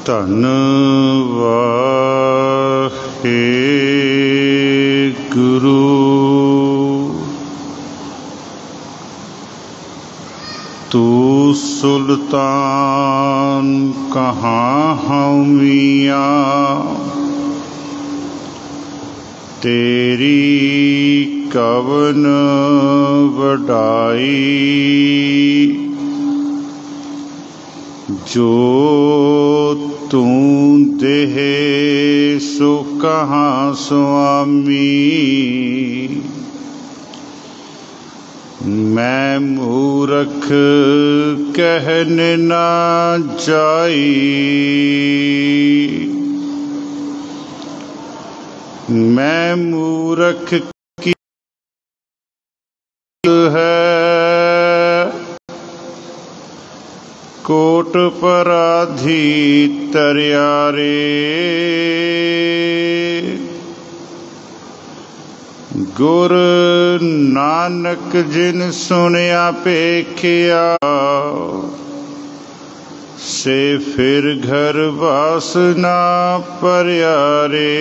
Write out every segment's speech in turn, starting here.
ਧੰਨ ਵਾਹਿਗੁਰੂ। तू सुल्तान कहाँ हूँ मियाँ, तेरी कवन वडाई। जो तू देह सो कहाँ स्वामी, मैं मूरख कहने ना जाई। मैं मूरख की है कोट पराधी तरियारे। गुर नानक जिन सुनिया पेखिया, से फिर घर वासना परियारे।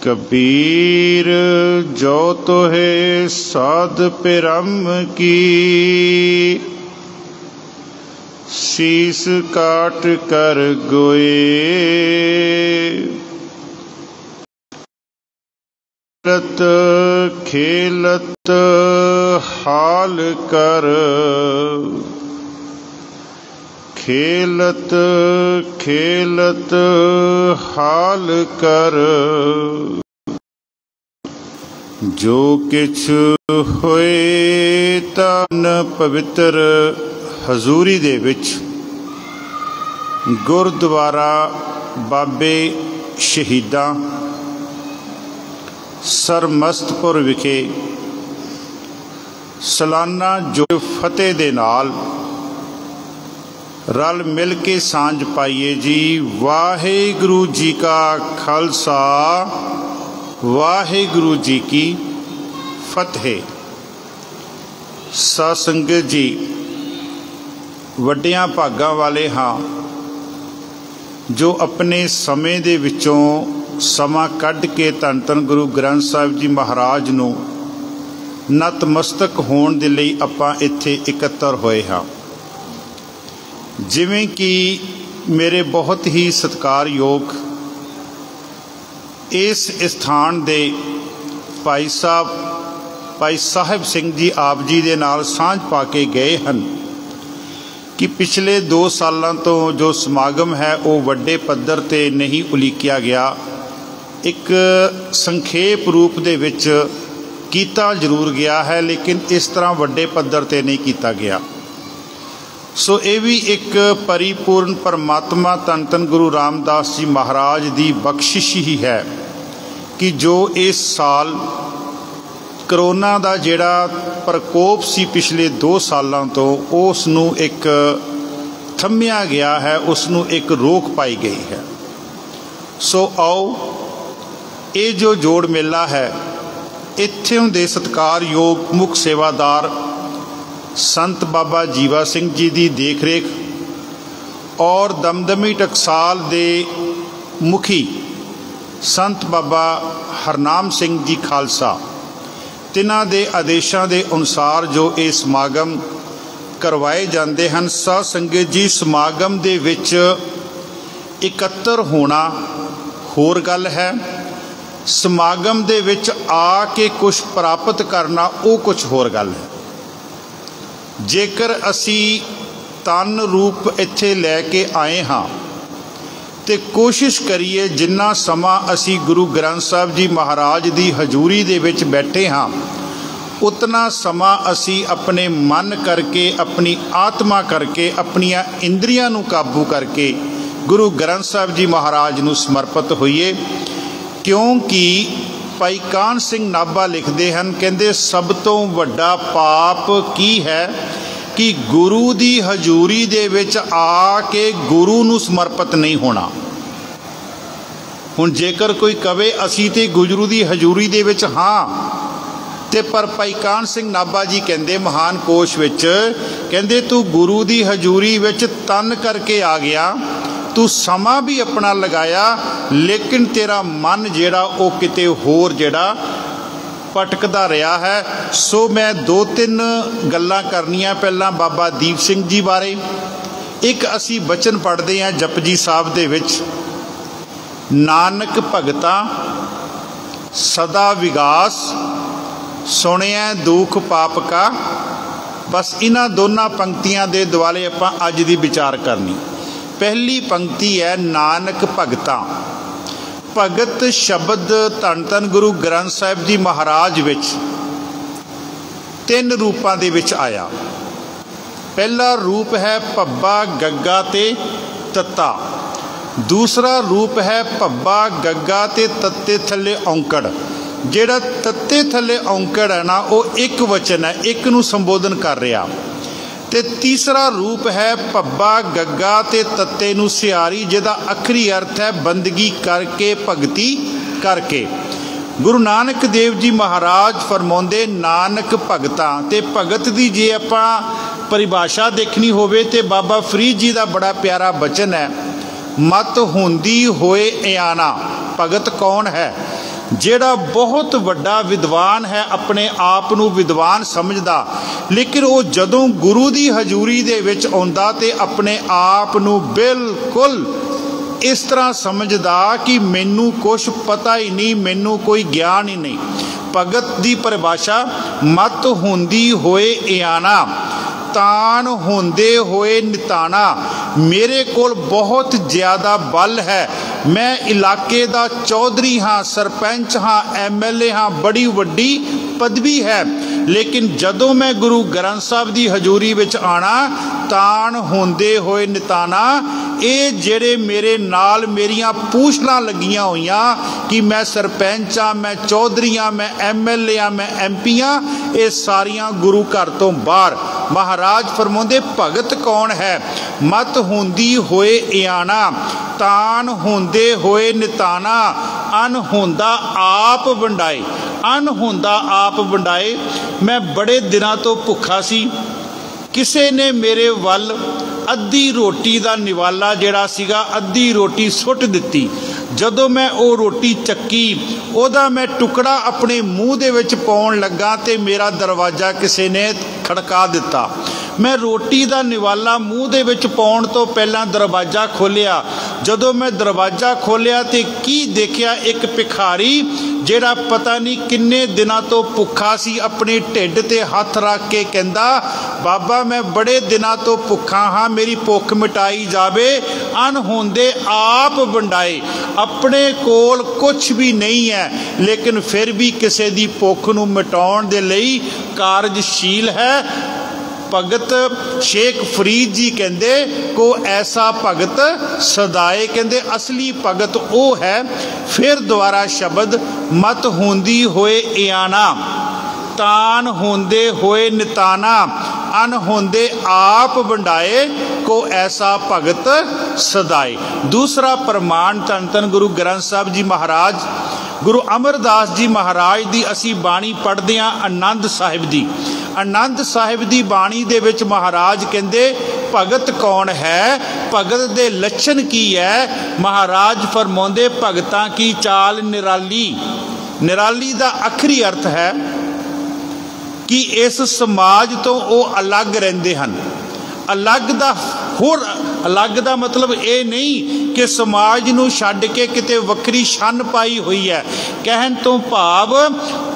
कबीर जो तो है साध पिरम की, शीस काट कर गोए। खेलत हाल कर, खेलत खेलत हाल कर। जो किछ होए तन पवित्र हजूरी दे विच गुरद्वारा बाबे शहीदां सरमस्तपुर विखे सालाना जो फतेह दे नाल रल मिल के सांझ पाइए जी। वाहिगुरू जी का खालसा, वाहिगुरू जी की फतेह। साध संगत जी, वड्डियां भागां वाले हाँ जो अपने समय दे विचों समा कढ़ के धन धन गुरु ग्रंथ साहिब जी महाराज नूं नतमस्तक होण दे लई आपां इत्थे इकत्तर होए हाँ। जिवें कि मेरे बहुत ही सत्कारयोग इस स्थान दे भाई साहिब सिंह जी आप जी दे नाल सांझ पा के गए हन कि पिछले 2 सालों तो जो समागम है वो वड्डे पद्धर ते नहीं उलीकिया गया। एक संखेप रूप दे विच कीता जरूर गया है, लेकिन इस तरह वड्डे पद्धर ते नहीं कीता गया। सो ये भी एक परिपूर्ण परमात्मा धन धन गुरु रामदास जी महाराज की बख्शिश ही है कि जो इस साल करोना का जिहड़ा प्रकोप सी पिछले 2 सालों तो उसनूं एक थम्मिया गया है, उसनूं एक रोक पाई गई है। सो आओ ये जो जोड़ मेला है इत्थों दे सत्कारयोग मुख सेवादार संत बाबा जीवा सिंह जी की देख रेख और दमदमी टकसाल दे मुखी संत बाबा हरनाम सिंह जी खालसा, तिन्हां दे आदेशों के अनुसार जो ये समागम करवाए जाते हैं। साध संगत जी, समागम दे विच इकत्तर होना होर गल है, समागम दे विच आके कुछ प्राप्त करना वो कुछ होर गल है। जेकर असी तन रूप इत्थे लैके आए हाँ तो कोशिश करिए जिन्ना समा असी गुरु ग्रंथ साहिब जी महाराज की हजूरी दे विच बैठे हाँ उतना समा असी अपने मन करके, अपनी आत्मा करके, अपनिया इंद्रियां नूं काबू करके गुरु ग्रंथ साहिब जी महाराज नूं समर्पित होइए। क्योंकि भाई कान सिंह नाभा लिखते हैं, कहते सब तो वड्डा पाप की है कि गुरु की हजूरी दे विच आके गुरु नूं समर्पित नहीं होना। हुण जेकर कोई कवे असी ते गुरु की हजूरी दे विच हाँ ते पर भाई कान सिंह नाभा जी कहते महान कोश विच कहते तू गुरु की हजूरी विच तन करके आ गया, तू समा भी अपना लगाया, लेकिन तेरा मन जिहड़ा वो किते होर जिहड़ा भटकदा रहा है। सो मैं दो तीन गल्लां करनियां। पहला बाबा दीप सिंह जी बारे एक असी बचन पढ़ते हैं जपजी साहब दे विच, नानक भगता सदा विगास सुनिया दुख पाप का। बस इन्हां दोनों पंक्तियां दे दुआले आपां अज दी विचार करनी। पहली पंक्ति है नानक भगता। भगत शब्द धन धन गुरु ग्रंथ साहिब जी महाराज विच तीन रूपां दे विच आया। पहला रूप है भब्बा गग्गा ते तत्ता, दूसरा रूप है भब्बा गग्गा ते तत्ते थल्ले औंकड़। जिहड़ा तत्ते थल्ले औंकड़ है ना वो एक वचन है, एक नूं संबोधन कर रहा। ते तीसरा रूप है भब्बा गग्गा ते तत्ते नूं सियारी, जिहदा आखिरी अर्थ है बंदगी करके भगती करके। गुरु नानक देव जी महाराज फरमाउंदे नानक भगतां। ते भगत दी जे आपां परिभाषा देखनी होवे ते बाबा फरीद जी दा बड़ा प्यारा बचन है, मत हुंदी होए इयाना। भगत कौन है? जिहड़ा बहुत वड्डा विद्वान है, अपने आप नूं विद्वान समझदा, लेकिन वो जदों गुरु दी हजूरी दे विच आउंदा ते अपने आप नूं बिल्कुल इस तरह समझदा कि मैनू कुछ पता ही नहीं, मैनू कोई ज्ञान ही नहीं। भगत दी परिभाषा मत हुंदी होए इयाना, तान होंदे होए निताना। मेरे कोल बहुत ज़्यादा बल है, मैं इलाके दा चौधरी हाँ, सरपंच हाँ, MLA हाँ, बड़ी वड्डी पदवी है, लेकिन जदों मैं गुरु ग्रंथ साहब की हजूरी विच आना तान होंदे होए निताना। ये जेड़े मेरे नाल मेरियां पूछलां लगियां होईयां कि मैं सरपंच हाँ, मैं चौधरी हाँ, मैं MLA हाँ, मैं MP हाँ, ये सारियां गुरु घर तो बाहर। महाराज फरमाउंदे भगत कौन है? मत हुंदी होए इयाना, तान होंदे होए निताना। अन होंदा आप वंडाए, अन होंदा आप वंडाए। मैं बड़े दिनों तो भुखा सी, किसी ने मेरे वल अद्धी रोटी का निवाला जिहड़ा सीगा अद्धी रोटी सुट दिती। जदों मैं वो रोटी चक्की ओदा मैं टुकड़ा अपने मूँह दे विच पाउण लगा ते मेरा दरवाज़ा किसी ने खड़का दिता। मैं रोटी का निवाला मूँह दे विच पाउण तो पहला दरवाज़ा खोलिया। जदों मैं दरवाज़ा खोलिया तो की देखिया, एक भिखारी जिहड़ा पता नहीं किन्ने दिनों तो भुखा सी, अपने ढिड ते हथ रख के कहंदा बाबा मैं बड़े दिनों तो भुखा हाँ, मेरी भुख मिटाई जावे। अन होंदे आप वंडाए। अपने कोल कुछ भी नहीं है, लेकिन फिर भी किसी दी भुख नूं मिटाउण दे लई कारजशील है। भगत शेख फरीद जी कहते को ऐसा भगत सदाए। कहते असली भगत वो है। फिर दोबारा शब्द मत होंदी होए इयाना, तान होंदे होए निताना। अन होंदे आप वंडाए, को ऐसा भगत सदाए। दूसरा प्रमाण धन धन गुरु ग्रंथ साहब जी महाराज, गुरु अमरदास जी महाराज की असी बाणी पढ़ते हैं आनंद साहिब दी। आनंद साहिब दी बाणी दे विच महाराज कहंदे भगत कौन है, भगत दे लक्षण की है। महाराज फरमाउंदे भगतां की चाल निराली। निराली दा आखिरी अर्थ है कि इस समाज तो वो अलग रहिंदे हन। अलग दा होर अलग दा मतलब ये नहीं कि समाज नूं छड्ड के किते वक्री छन पाई हुई है। कहन तो भाव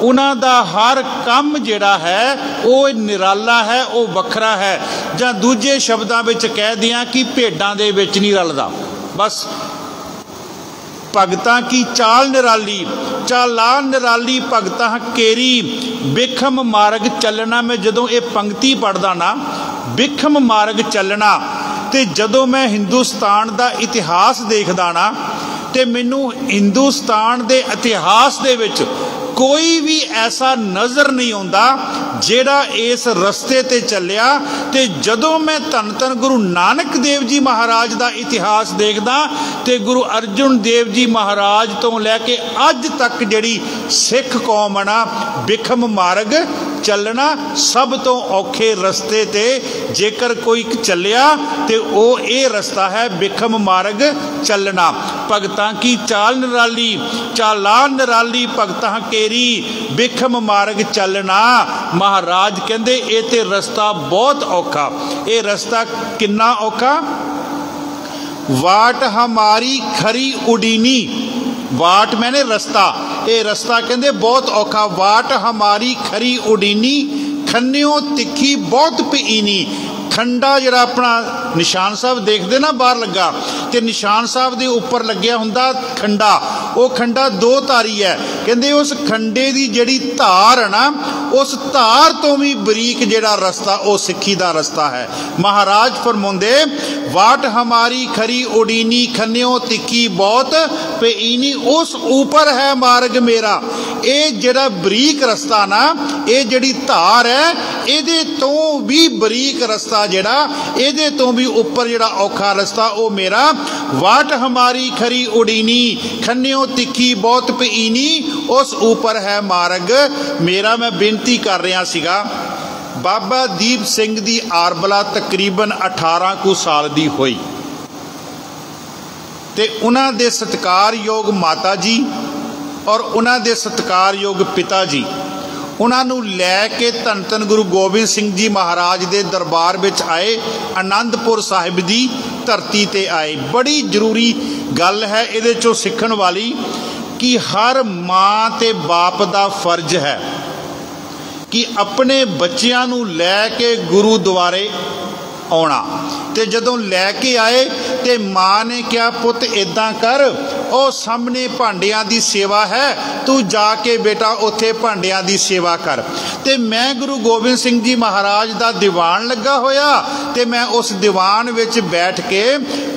उन्हां दा हर काम जिहड़ा है वो निराला है, वो वखरा है। जां दूजे शब्दां विच कह दियां कि भेडां दे विच नहीं रलदा। बस भगतां की चाल निराली, चालान निराली भगतां केरी। बिखम मार्ग चलना। मैं जदों ये पंक्ति पढ़दा ना, बिखम मार्ग चलना, ते जदों मैं हिंदुस्तान दा इतिहास देखदा ना, ते मैनू हिंदुस्तान दे इतिहास दे विच कोई भी ऐसा नज़र नहीं आउंदा ਜਿਹੜਾ ਇਸ ਰਸਤੇ ਤੇ ਚੱਲਿਆ। ਤੇ ਜਦੋਂ ਮੈਂ ਧੰਨ ਧੰਨ ਗੁਰੂ ਨਾਨਕ ਦੇਵ ਜੀ ਮਹਾਰਾਜ ਦਾ ਇਤਿਹਾਸ ਦੇਖਦਾ ਤੇ ਗੁਰੂ ਅਰਜਨ ਦੇਵ ਜੀ ਮਹਾਰਾਜ ਤੋਂ ਲੈ ਕੇ ਅੱਜ ਤੱਕ ਜਿਹੜੀ ਸਿੱਖ ਕੌਮ ਆ ਨਾ, ਬਿਖਮ ਮਾਰਗ ਚੱਲਣਾ ਸਭ ਤੋਂ ਔਖੇ ਰਸਤੇ ਤੇ ਜੇਕਰ ਕੋਈ ਚੱਲਿਆ ਤੇ ਉਹ ਇਹ ਰਸਤਾ ਹੈ, ਬਿਖਮ ਮਾਰਗ ਚੱਲਣਾ। ਭਗਤਾਂ ਕੀ ਚਾਲ ਨਿਰਾਲੀ, ਚਾਲਾ ਨਿਰਾਲੀ ਭਗਤਾਂ ਕੇਰੀ, ਬਿਖਮ ਮਾਰਗ ਚੱਲਣਾ। ਮਹਾਰਾਜ ਕਹਿੰਦੇ ਇਹ ਤੇ ਰਸਤਾ ਬਹੁਤ ਔਖਾ। ਇਹ ਰਸਤਾ ਕਿੰਨਾ ਔਖਾ? ਵਾਟ ਹਮਾਰੀ ਖਰੀ ਉਡੀਨੀ, ਵਾਟ मैंने रस्ता, ये रस्ता कहते बहुत औखा। वाट हमारी खरी उडीनी, खन्नियों तिखी बहुत पीनी। खंडा जिहड़ा अपना निशान साहब देखते ना बाहर लगा, तो निशान साहब के उपर लग्या हुंदा खंडा, वो खंडा दो धारी है। कहते उस खंडे की जिहड़ी धार है ना, उस धार तो भी बरीक जिहड़ा रस्ता वो सिक्खी का रस्ता है। महाराज फरमाउंदे वाट हमारी खरी उडीनी, खन्नियों तिखी बहुत पेईनी, उस ऊपर है मार्ग मेरा। ये जिहड़ा बरीक रस्ता ना, ये जिहड़ी धार है, इहदे तो भी बरीक रस्ता जिहड़ा, इहदे तो भी उपर जिहड़ा औखा रस्ता वो मेरा। वाट हमारी खरी उडीनी, खन्नियों तिखी बहुत पईनी, उस ऊपर है मार्ग मेरा। मैं बेनती कर रहा सीगा, बाबा दीप सिंह दी आरबला तकरीबन 18 कुछ साल दी होई ते उन्हां दे सत्कारयोग माता जी और उन्हां दे सत्कारयोग पिता जी उन्होंने लैके धन धन गुरु गोबिंद सिंह जी महाराज के दरबार में आए, आनंदपुर साहिब की धरती ते आए। बड़ी जरूरी गल है ये चो सीखण वाली कि हर माँ ते बाप का फर्ज है कि अपने बच्चों नूं लैके गुरु द्वारे आना। तो जदों लैके आए तो माँ ने क्या, पुत इदां कर, और सामने भांडियां दी सेवा है, तू जाके बेटा उत्थे भांडियां दी सेवा कर। ते मैं गुरु गोबिंद सिंह जी महाराज दा दीवान लगा होया, ते मैं उस दीवान विच बैठ के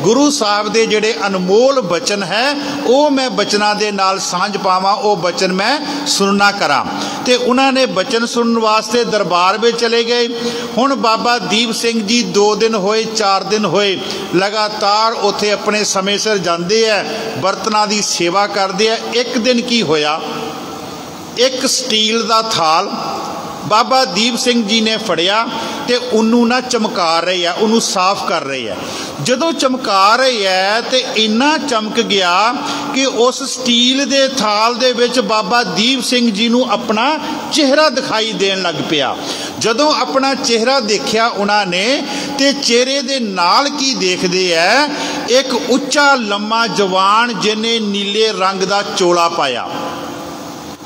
गुरु साहब दे जिहड़े अनमोल बचन है वो मैं बचनां दे नाल सांझ पावां, वो बचन मैं सुनना करा। ते उन्होंने बचन सुनने वास्ते दरबार में चले गए। हुण बाबा दीप सिंह जी 2 दिन होए, 4 दिन होए लगातार उत्थे अपने समय सिर जाते हैं, बर्तनां दी सेवा करते हैं। एक दिन की होया, एक स्टील का थाल बाबा दीप सिंह जी ने फड़िया ते उन्नू ना चमका रहे है, उन्नू साफ कर रहे है। जदों चमका रहे है तो इन्ना चमक गया कि उस स्टील दे थाल दे विच बाबा दीप सिंह जी नू अपना चेहरा दिखाई देन लग पिया। जदों अपना चेहरा देखिया उन्होंने ते चेहरे दे नाल की देखदे है, एक उच्चा लम्मा जवान जिन्हें नीले रंग का चोला पाया,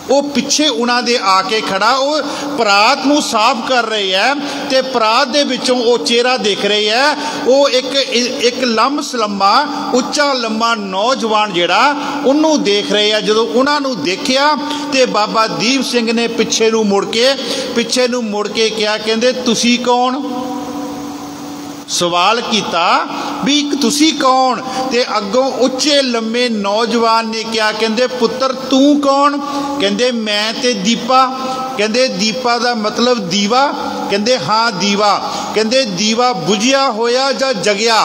वो पिछे उन्हां दे आके खड़ा, वो परात नूं साफ कर रहे है ते परात दे विचों वो चेहरा देख रहे है। वो एक लम्स लम्मा उच्चा लम्मा नौजवान जिहड़ा उन्हों देख रहे है। जदों उन्हां नूं देखिया ते बाबा दीप सिंह ने पिछे नूं मुड़ के क्या कहंदे, तुसी कौन? सवाल किया भी तुसी कौन? ते अगों उच्चे लम्मे नौजवान ने क्या कहंदे, पुत्र तू कौन? कहंदे मैं ते दीपा। कहंदे दीपा दा मतलब दीवा? कहंदे हाँ दीवा। कहंदे दीवा बुझिया होया जां जगिया?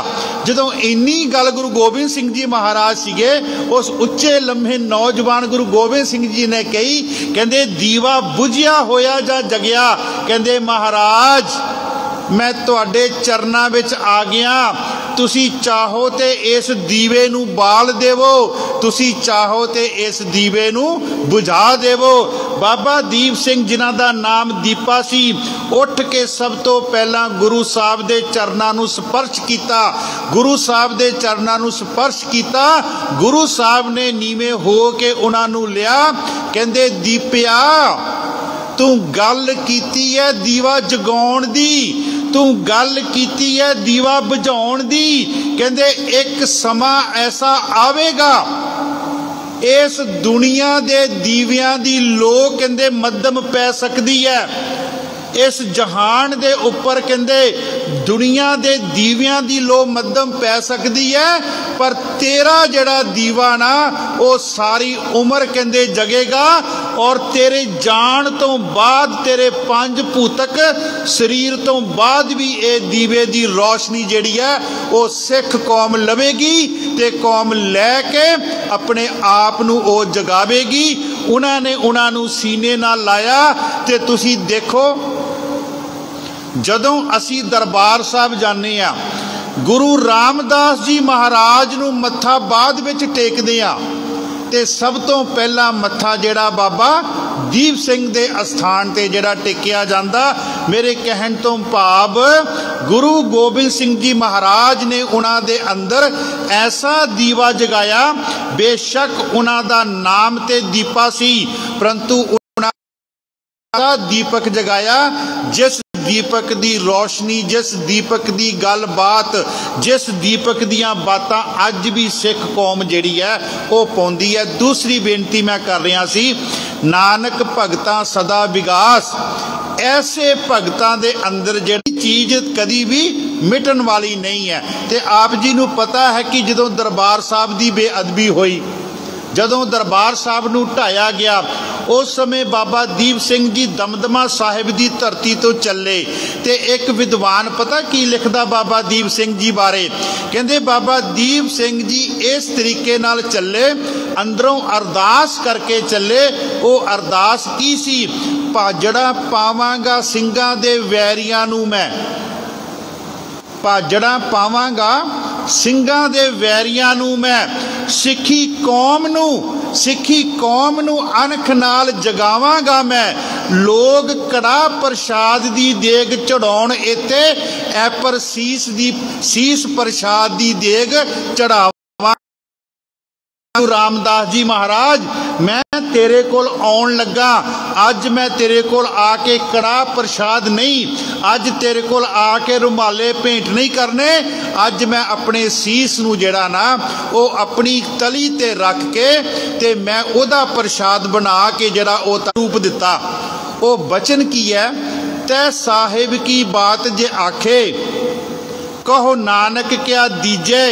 जदों इन्नी गल गुरु गोबिंद सिंह जी महाराज सीगे, उस उच्चे लम्हे नौजवान गुरु गोबिंद सिंह जी ने कही, कहंदे दीवा बुझिया होया जां जगिया? कहंदे महाराज मैं तुहाडे चरनां विच आ गया, तुसी चाहो ते इस दीवे नूं बाल देवो, तुसी चाहो ते इस दीवे नूं बुझा देवो। बाबा दीप सिंह जिन्हां दा नाम दीपा सी, उठ के सब तो पहला गुरु साहब दे चरनां नूं स्पर्श कीता, गुरु साहब दे चरनां नूं स्पर्श कीता। गुरु साहब ने नीवे हो के उन्हां नूं लिया, कहंदे दीपिया तू गल कीती है दीवा जगाउण दी, तू गल कीती है दीवा बुझाउण दी। कहंदे एक समा ऐसा आवेगा इस दुनिया दे दीवियां दी लो कहंदे मध्यम पै सकदी है, इस जहान दे उपर कहंदे दुनिया दे दीवियां दी लो मध्यम पै सकदी है, पर तेरा जड़ा दीवा ना वो सारी उम्र कहंदे जगेगा। और तेरे जान तो बाद तेरे 5 भूतक शरीर तो बाद भी ये दीवे की रोशनी जिहड़ी है वो सिख कौम लवेगी ते कौम लैके अपने आप नूं ओ जगावेगी। उन्होंने उन्होंने सीने नाल लाया ते तुसी देखो जदों असी दरबार साहब जाने आ गुरु रामदास जी महाराज नूं मत्था बाद विच टेकदे आ ते सब तो पहला मत्था जिहड़ा बाबा दीप सिंह दे अस्थान ते जिहड़ा टेकिया जांदा। मेरे कहण तो भाव गुरु गोबिंद सिंह जी महाराज ने उन्हां दे अंदर ऐसा दीवा जगाया, बेशक उन्हां दा नाम ते दीपा सी परंतु उन्हां दीपक जगाया जिस दीपक दी रोशनी, जिस दीपक दी गल बात, जिस दीपक दियां बातां अज भी सिख कौम जिहड़ी है वो पाउंदी है। दूसरी बेनती मैं कर रहा सी, नानक भगतां सदा विगास, ऐसे भगतां दे अंदर जिहड़ी चीज़ कदी भी मिटन वाली नहीं है। ते आप जी नूं पता है कि जदों दरबार साहब दी बेअदबी हुई, जदों दरबार साहब नूं ढाया गया, उस समय बाबा दीप सिंह जी दमदमा साहिब की धरती तो चले ते एक विद्वान पता की लिखदा बाबा दीप सिंह जी बारे, कहंदे बाबा दीप सिंह जी इस तरीके नाल चले, अंदरों अरदास करके चले। वो अरदास की सी, भाजड़ा पावांगा सिंगां दे वैरियां नूं मैं, भाजड़ा पावांगा सिंगां दे वैरियां नूं मैं, सिखी कौम नूं अनख नाल जगावांगा मैं, लोग कड़ा प्रसाद दी देग चढ़ाउण इत्थे ऐपर सीस प्रसाद दी देग चढ़ावा। रामदास जी महाराज मैं तेरे कोल आउण लगा, अज मैं तेरे कोल आके कड़ा प्रसाद नहीं, अज तेरे कोल आके रुमाले भेंट नहीं करने, अज मैं अपने सीस नूं जिहड़ा ना वो अपनी तली ते रख के ते मैं ओदा प्रसाद बना के जिहड़ा वो रूप दिता। वो बचन की है, तै साहिब की बात जे आखे, कहो नानक क्या दीजे,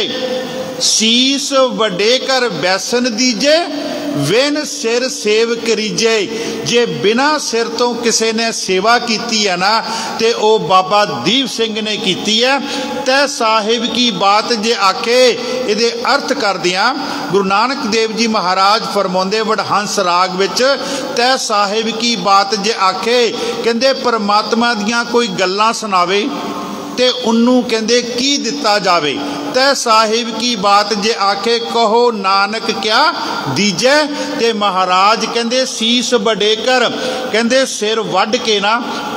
सीस वडे कर बैसन दीजे, विन सिर सेव करीजे। जे बिना सिर तो किसी ने सेवा की है ना ते ओ बाबा दीप सिंह ने की है। तै साहिब की बात जे आखे, इहदे अर्थ कर दियां गुरु नानक देव जी महाराज फरमाउंदे वडहंस राग विच, तै साहिब की बात जे आखे, कहंदे परमात्मा दियां कोई गल्लां सुनावे ते उन्नू कहंदे की दिता जावे। तै साहिब की बात जे आखे, कहो नानक क्या दीजे, ते महाराज कहंदे सीस वडे कर, कहंदे सिर वड के ना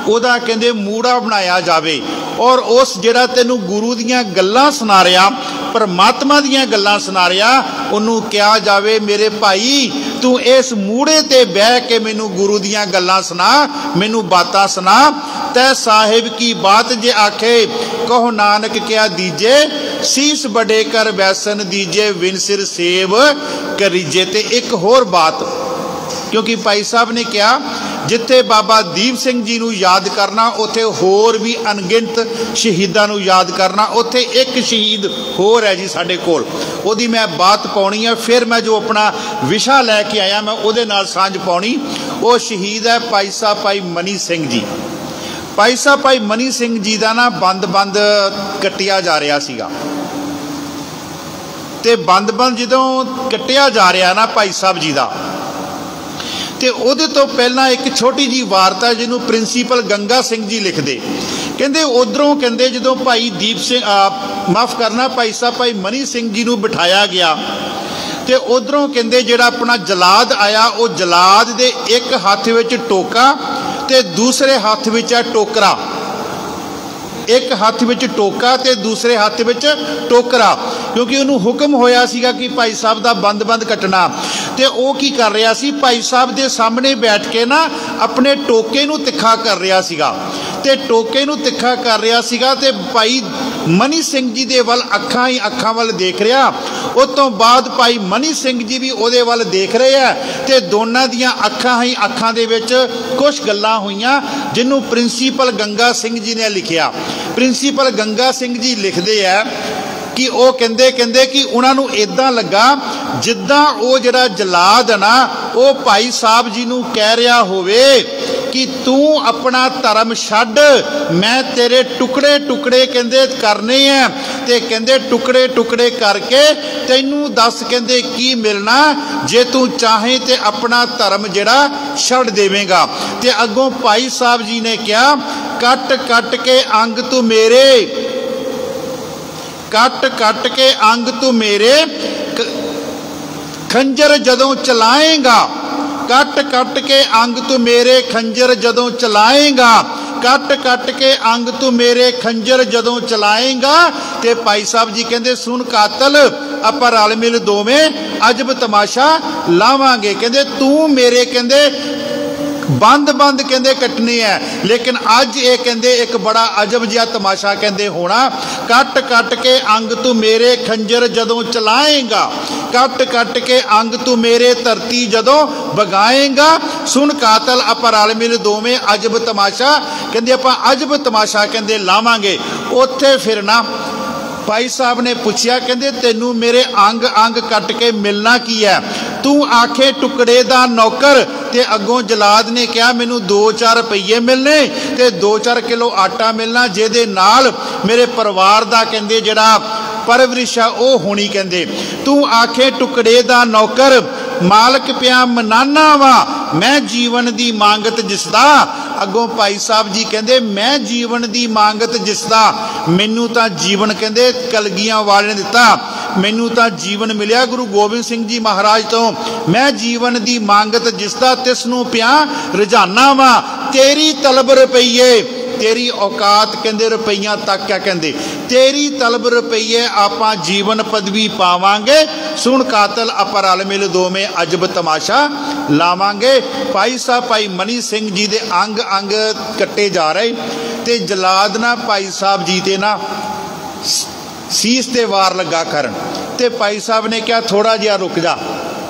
ओदा कहंदे मूड़ा बनाया जावे, और उस जिहड़ा तैनू गुरु दियां गल्लां सुना रहा, परमात्मा दियां गल्लां सुना रहा, उन्नू कहा जावे मेरे भाई तू इस मूड़े ते बह के मैनू गुरु दियां गल्लां सुना, मैनू बातां सुना। तै साहिब की बात जे आखे, कहो नानक क्या दीजे, सीस बड़े कर बैसन दीजे, विन सिर सेव करीजे। ते एक होर बात, क्योंकि भाई साहब ने कहा जिथे बाबा दीप सिंह जी नूं याद करना उत्थे होर भी अनगिनत शहीदां नूं याद करना। उत्थे एक शहीद होर है जी साडे कोल, ओदी मैं बात पाउणी है, फिर मैं जो अपना विशा लैके आया मैं उहदे नाल सांझ पाउणी। वो शहीद है भाई साहब भाई मनी सिंह जी। भाई साहब भाई मनी सिंह जी का ना बंद बंद कट्टिया जा रहा सीगा, ते बंद बंद जदों कट्टिया जा रहा ना भाई साहब जी का, ते उहदे तो पहला एक छोटी जी वारता जिन्हों प्रिंसीपल गंगा सिंह जी लिखते, कहते उधरों कहते जो भाई दीप सिंह माफ़ करना भाई साहब भाई मनी सिंह जी नूं बिठाया गया, तो उधरों कहते जिहड़ा अपना जलाद आया, वो जलाद दे एक हाथ विच टोका ते दूसरे हाथ विच है टोकरा, एक हाथ विच टोका ते दूसरे हाथ विच टोकरा, क्योंकि उन्होंने हुक्म होया सीगा कि भाई साहब का बंद बंद कटना। तो वह की कर रहा सी, भाई साहब के सामने बैठ के ना अपने टोके नूं तिखा कर रहा सीगा, ते टोके नूं तिखा कर रहा सीगा, ते भाई मनी सिंह जी दे वल अखां ही अखां वल देख रहा। उस तो बाद भाई मनी सिंह जी भी उहदे वल देख रहे हैं, ते दोनों दियां अखां ही अखां दे विच कुछ गल्लां होईयां जिन्हों प्रिंसीपल गंगा सिंह जी ने लिखिया। प्रिंसीपल गंगा सिंह जी लिखते हैं कि वो कहते कि उन्होंने इदां लगा जिद्दां वो जिहड़ा जलाद है ना वो भाई साहब जी नूं कह रहा होवे कि तू अपना धर्म छड्ड, मैं तेरे टुकड़े टुकड़े कहंदे करने हैं, ते कहंदे टुकड़े टुकड़े करके तैनू दस कहंदे की मिलना जे तू चाहे ते अपना धर्म जिहड़ा छड्ड देवेगा। ते अगों भाई साहब जी ने कहा कट कट के अंग तू मेरे, कट कट के अंग तू मेरे खंजर जदों चलाएगा, कट कट के अंग तू मेरे खंजर जदों चलाएगा, कट कट के अंग तू मेरे खंजर जदों चलाएगा। ते भाई साहब जी कहंदे सुन कातल आपां रल मिल दोवें अजब तमाशा लावांगे। कहंदे तू मेरे कहंदे बंद बंद कहंदे कटने हैं, लेकिन अज ये कहंदे एक बड़ा अजब जिहा तमाशा कहंदे होना। कट कट के अंग तू मेरे खंजर जदों चलाएगा, कट कट के अंग तू मेरे धरती जदों बगाएगा। सुन कातल आपां रल मिल दोवें अजब तमाशा कहंदे आपां अजब तमाशा कहंदे लावांगे। उत्थे फिर ना भाई साहब ने पूछया कहंदे तैनू मेरे अंग अंग कट के मिलना की है, तू आखे टुकड़े दा नौकर। ते अगों जलाद ने कहा मैनू 2-4 रुपये मिलने ते 2-4 किलो आटा मिलना, जेदे नाल मेरे परिवार दा कहंदे जिहड़ा परवरिश है वह होनी। कहंदे तू आखे टुकड़े दा नौकर मालक पिया मनाना वा, मैं जीवन दी मांगत जिसदा। अगों भाई साहब जी कहंदे मैं जीवन दी मांगत जिसदा, मैनू तां जीवन कहंदे कलगियां वाले ने दिता, मैनू तां जीवन मिलिया गुरु गोबिंद सिंह जी महाराज तो, मैं जीवन दी मांगत जिसदा तिसनू पिया रजाना वा। तेरी तलब रुपये, तेरी औकात कहंदे रुपइया तक क्या कहंदे, तेरी तलब रुपये आपां जीवन पदवी पावांगे। सुन कातल आपां रल मिल दोवें अजब तमाशा लावांगे। भाई साहब भाई मनी सिंह जी दे अंग अंग कट्टे जा रहे, ते जलाद ना भाई साहब जी ते ना सीस ते वार लगा करन। ते भाई साहब ने कहा थोड़ा जिहा रुक जा।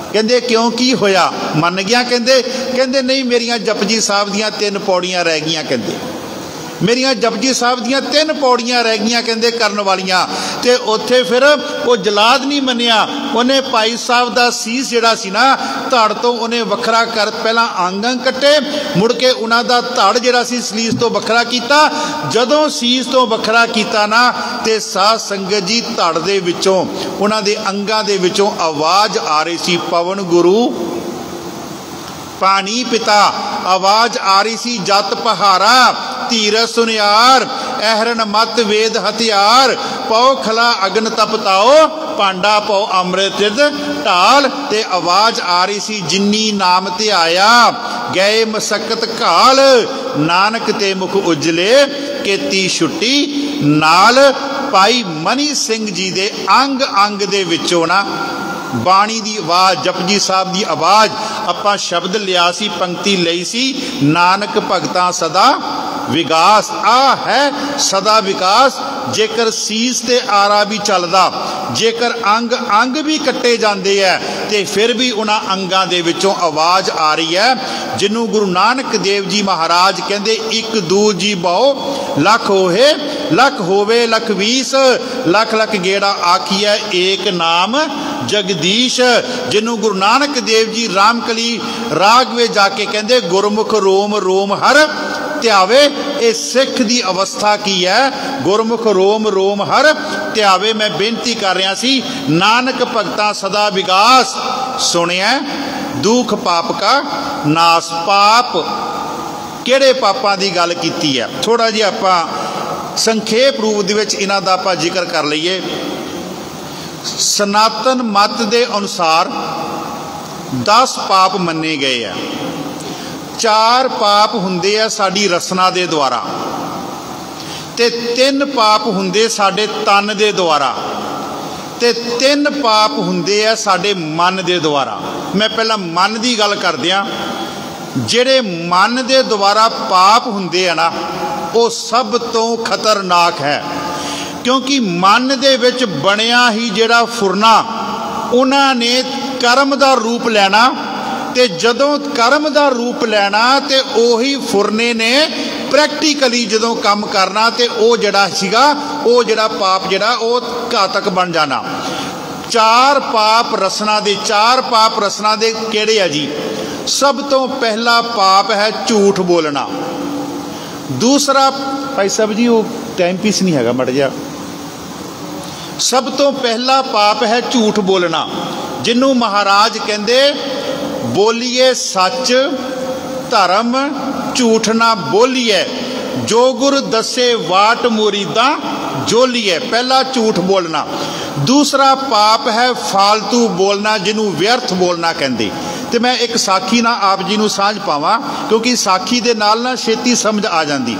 कहंदे क्यों की होया, मन गया। कहंदे कहंदे नहीं मेरियां जपजी साहब दियां 3 पौड़ियां रह गईयां, कहंदे मेरियां जपजी साहब दियां 3 पौड़ियां रह गईयां कहंदे करन वालियां। ते उत्थे फिर वो जलाद नहीं मनिया, उन्हें भाई साहब दा सीस जिहड़ा सी ना धड़ तो उन्हें वखरा कर पहला अंग अंग कट्टे, मुड़ के उन्हां दा धड़ जिहड़ा सी सलीस तो वखरा कीता। जदों सीस तो वखरा कीता ना ते साध संगत जी धड़ दे विचों उन्हां दे अंगां दे विचों आवाज़ आ रही सी, पवन गुरु पानी पिता। आवाज़ आ रही सी जत पहारा धीरज सुनियार, एहरन मत वेद हथियार, पौ खला अग्न तपताओ, पांडा पौ अमृत ढाल। ते आवाज़ आ रही सी जिन्नी नाम ते आया गए मसकत घाल, नानक ते मुख उजले केती छुट्टी नाल। भाई मनी सिंह जी दे अंग अंग दे विचों ना बाणी दी आवाज़, जपजी साहब दी आवाज़, आपां शब्द लिया सी, पंक्ति लई सी, नानक भगतां सदा विकास। आ है सदा विकास। जेकर सीस ते आरा भी चलदा, जेकर अंग अंग भी कट्टे जाते हैं, तो फिर भी उन्हां अंगां दे विचों आवाज़ आ रही है जिन्हों गुरु नानक देव जी महाराज कहंदे एक दू जी बहु लख होए, लख होवे लख 20, लख लख गेड़ा आखिए एक नाम जगदीश। जिन्हों गुरु नानक देव जी रामकली राग वे जाके कहंदे गुरमुख रोम रोम हर त्यावे। ये सिख की अवस्था की है, गुरमुख रोम रोम हर त्यावे। मैं बेनती कर रहा सी नानक भगतां सदा विकास, सुनिया दुख पाप का नास। पाप किहड़े पापां दी गल कीती है, थोड़ा जिहा आपां संखेप रूप दे विच इन्हां दा आपां जिक्र कर लईए। सनातन मत दे अनुसार 10 पाप मन्ने गए हैं। 4 पाप हुंदे आ साडी रसना दे द्वारा, ते 3 पाप हुंदे साडे तन दे द्वारा, ते 3 पाप हुंदे आ साडे मन दे द्वारा। मैं पहला मन दी गल करदियां, जिहड़े मन दे द्वारा पाप हुंदे आ ना वो सब तो खतरनाक है, क्योंकि मन दे विच बनिया ही जिहड़ा फुरना उन्हां ने कर्म दा रूप लैना, ते जदों कर्म दा रूप लैना ते ओही फुरने ने प्रैक्टिकली जदों काम करना ते ओ जिहड़ा सीगा ओ जिहड़ा पाप जिहड़ा ओ घातक बन जाना। 4 पाप रसना दे, 4 पाप रसना दे किहड़े आ जी? सब तो पहला पाप है झूठ बोलना। दूसरा, भाई साहब जी वो टाइम पीस नहीं हैगा मट जा। सब तो पहला पाप है झूठ बोलना, जिन्हों महाराज कहते बोलीए सच धर्म झूठ ना बोलीए, जो गुरु दसे वाट मुरीदा जोलीए। पहला झूठ बोलना। दूसरा पाप है फालतू बोलना, जिन्हों व्यर्थ बोलना कहते। तो मैं एक साखी ना आप जी नूं सांझ पावां, क्योंकि साखी दे नाल ना छेती समझ आ जाती।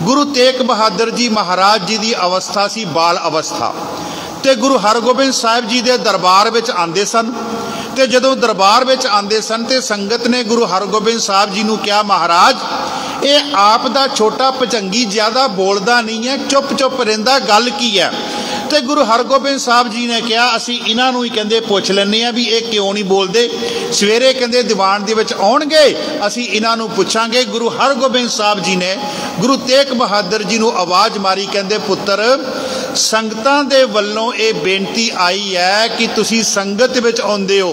गुरु तेग बहादुर जी महाराज जी की अवस्था सी बाल अवस्था, तो गुरु हरगोबिंद साहिब जी के दरबार में आते सन। तो जदों दरबार में आते सन तो संगत ने गुरु हरगोबिंद साहिब जी नूं कहा, महाराज ये आप दा छोटा भचंगी ज़्यादा बोलता नहीं है, चुप चुप रहिंदा, गल की है। तो गुरु हरगोबिंद साहब जी ने कहा, असी इन्हों ही कहते पुछ लैने भी ये क्यों नहीं बोलते। सवेरे कहते दीवान दे विच आउणगे, असी इन्हों पुछांगे। गुरु हरगोबिंद साहब जी ने गुरु तेग बहादुर जी नूं आवाज़ मारी, कहते पुत्र संगतां दे वल्लों ये बेनती आई है कि तुसी संगत विच आउंदे हो,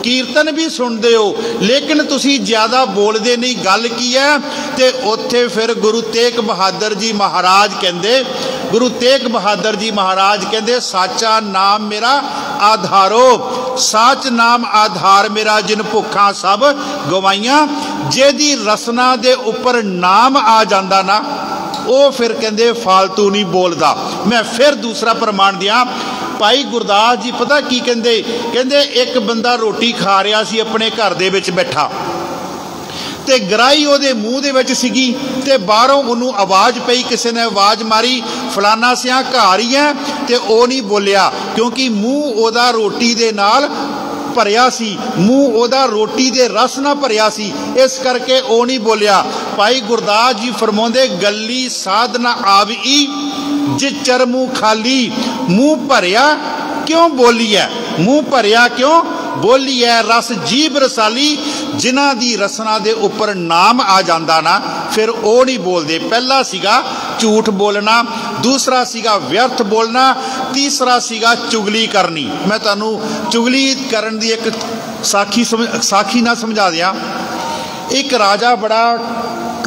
कीर्तन भी सुनते हो, लेकिन तुसी ज़्यादा बोलते नहीं, गल की है। तो उत्थे फिर गुरु तेग बहादुर जी महाराज कहते, गुरु तेग बहादुर जी महाराज कहते साचा नाम मेरा आधारो, साच नाम आधार मेरा, जिन भुखा सब गवाइया। जेदी रसना दे उपर नाम आ जाता ना, वो फिर कहते फालतू नहीं बोलता। मैं फिर दूसरा प्रमाण दिया। भाई गुरदास जी पता की कहते, कहते एक बंदा रोटी खा रहा सी अपने घर दे विच बैठा, ते गराही ਉਹਦੇ ਮੂੰਹ ਦੇ ਵਿੱਚ ਸੀਗੀ, ਤੇ ਬਾਹਰੋਂ ਉਹਨੂੰ आवाज़ पई, किसी ने आवाज़ मारी फलाना सिया घर ही है, ते ਉਹ नहीं बोलिया क्योंकि मूँह ਉਹਦਾ रोटी दे नाल भरिया सी, मूँह ਉਹਦਾ रोटी दे रस ना भरिया सी, इस करके ਉਹ नहीं बोलिया। भाई गुरदास जी फरमाउंदे गली साधना आवी जे चर मूँह खाली, मूँह भरिया क्यों बोली है, मूँह भरिया क्यों बोली है। रस जीभ रसाली, जिन्हां दी रसना दे उपर नाम आ जाता ना, फिर वो नहीं बोलते। पहला सीगा झूठ बोलना, दूसरा सीगा व्यर्थ बोलना, तीसरा सीगा चुगली करनी। मैं तुहानूं चुगली करन दी एक साखी ना समझा दिया। एक राजा बड़ा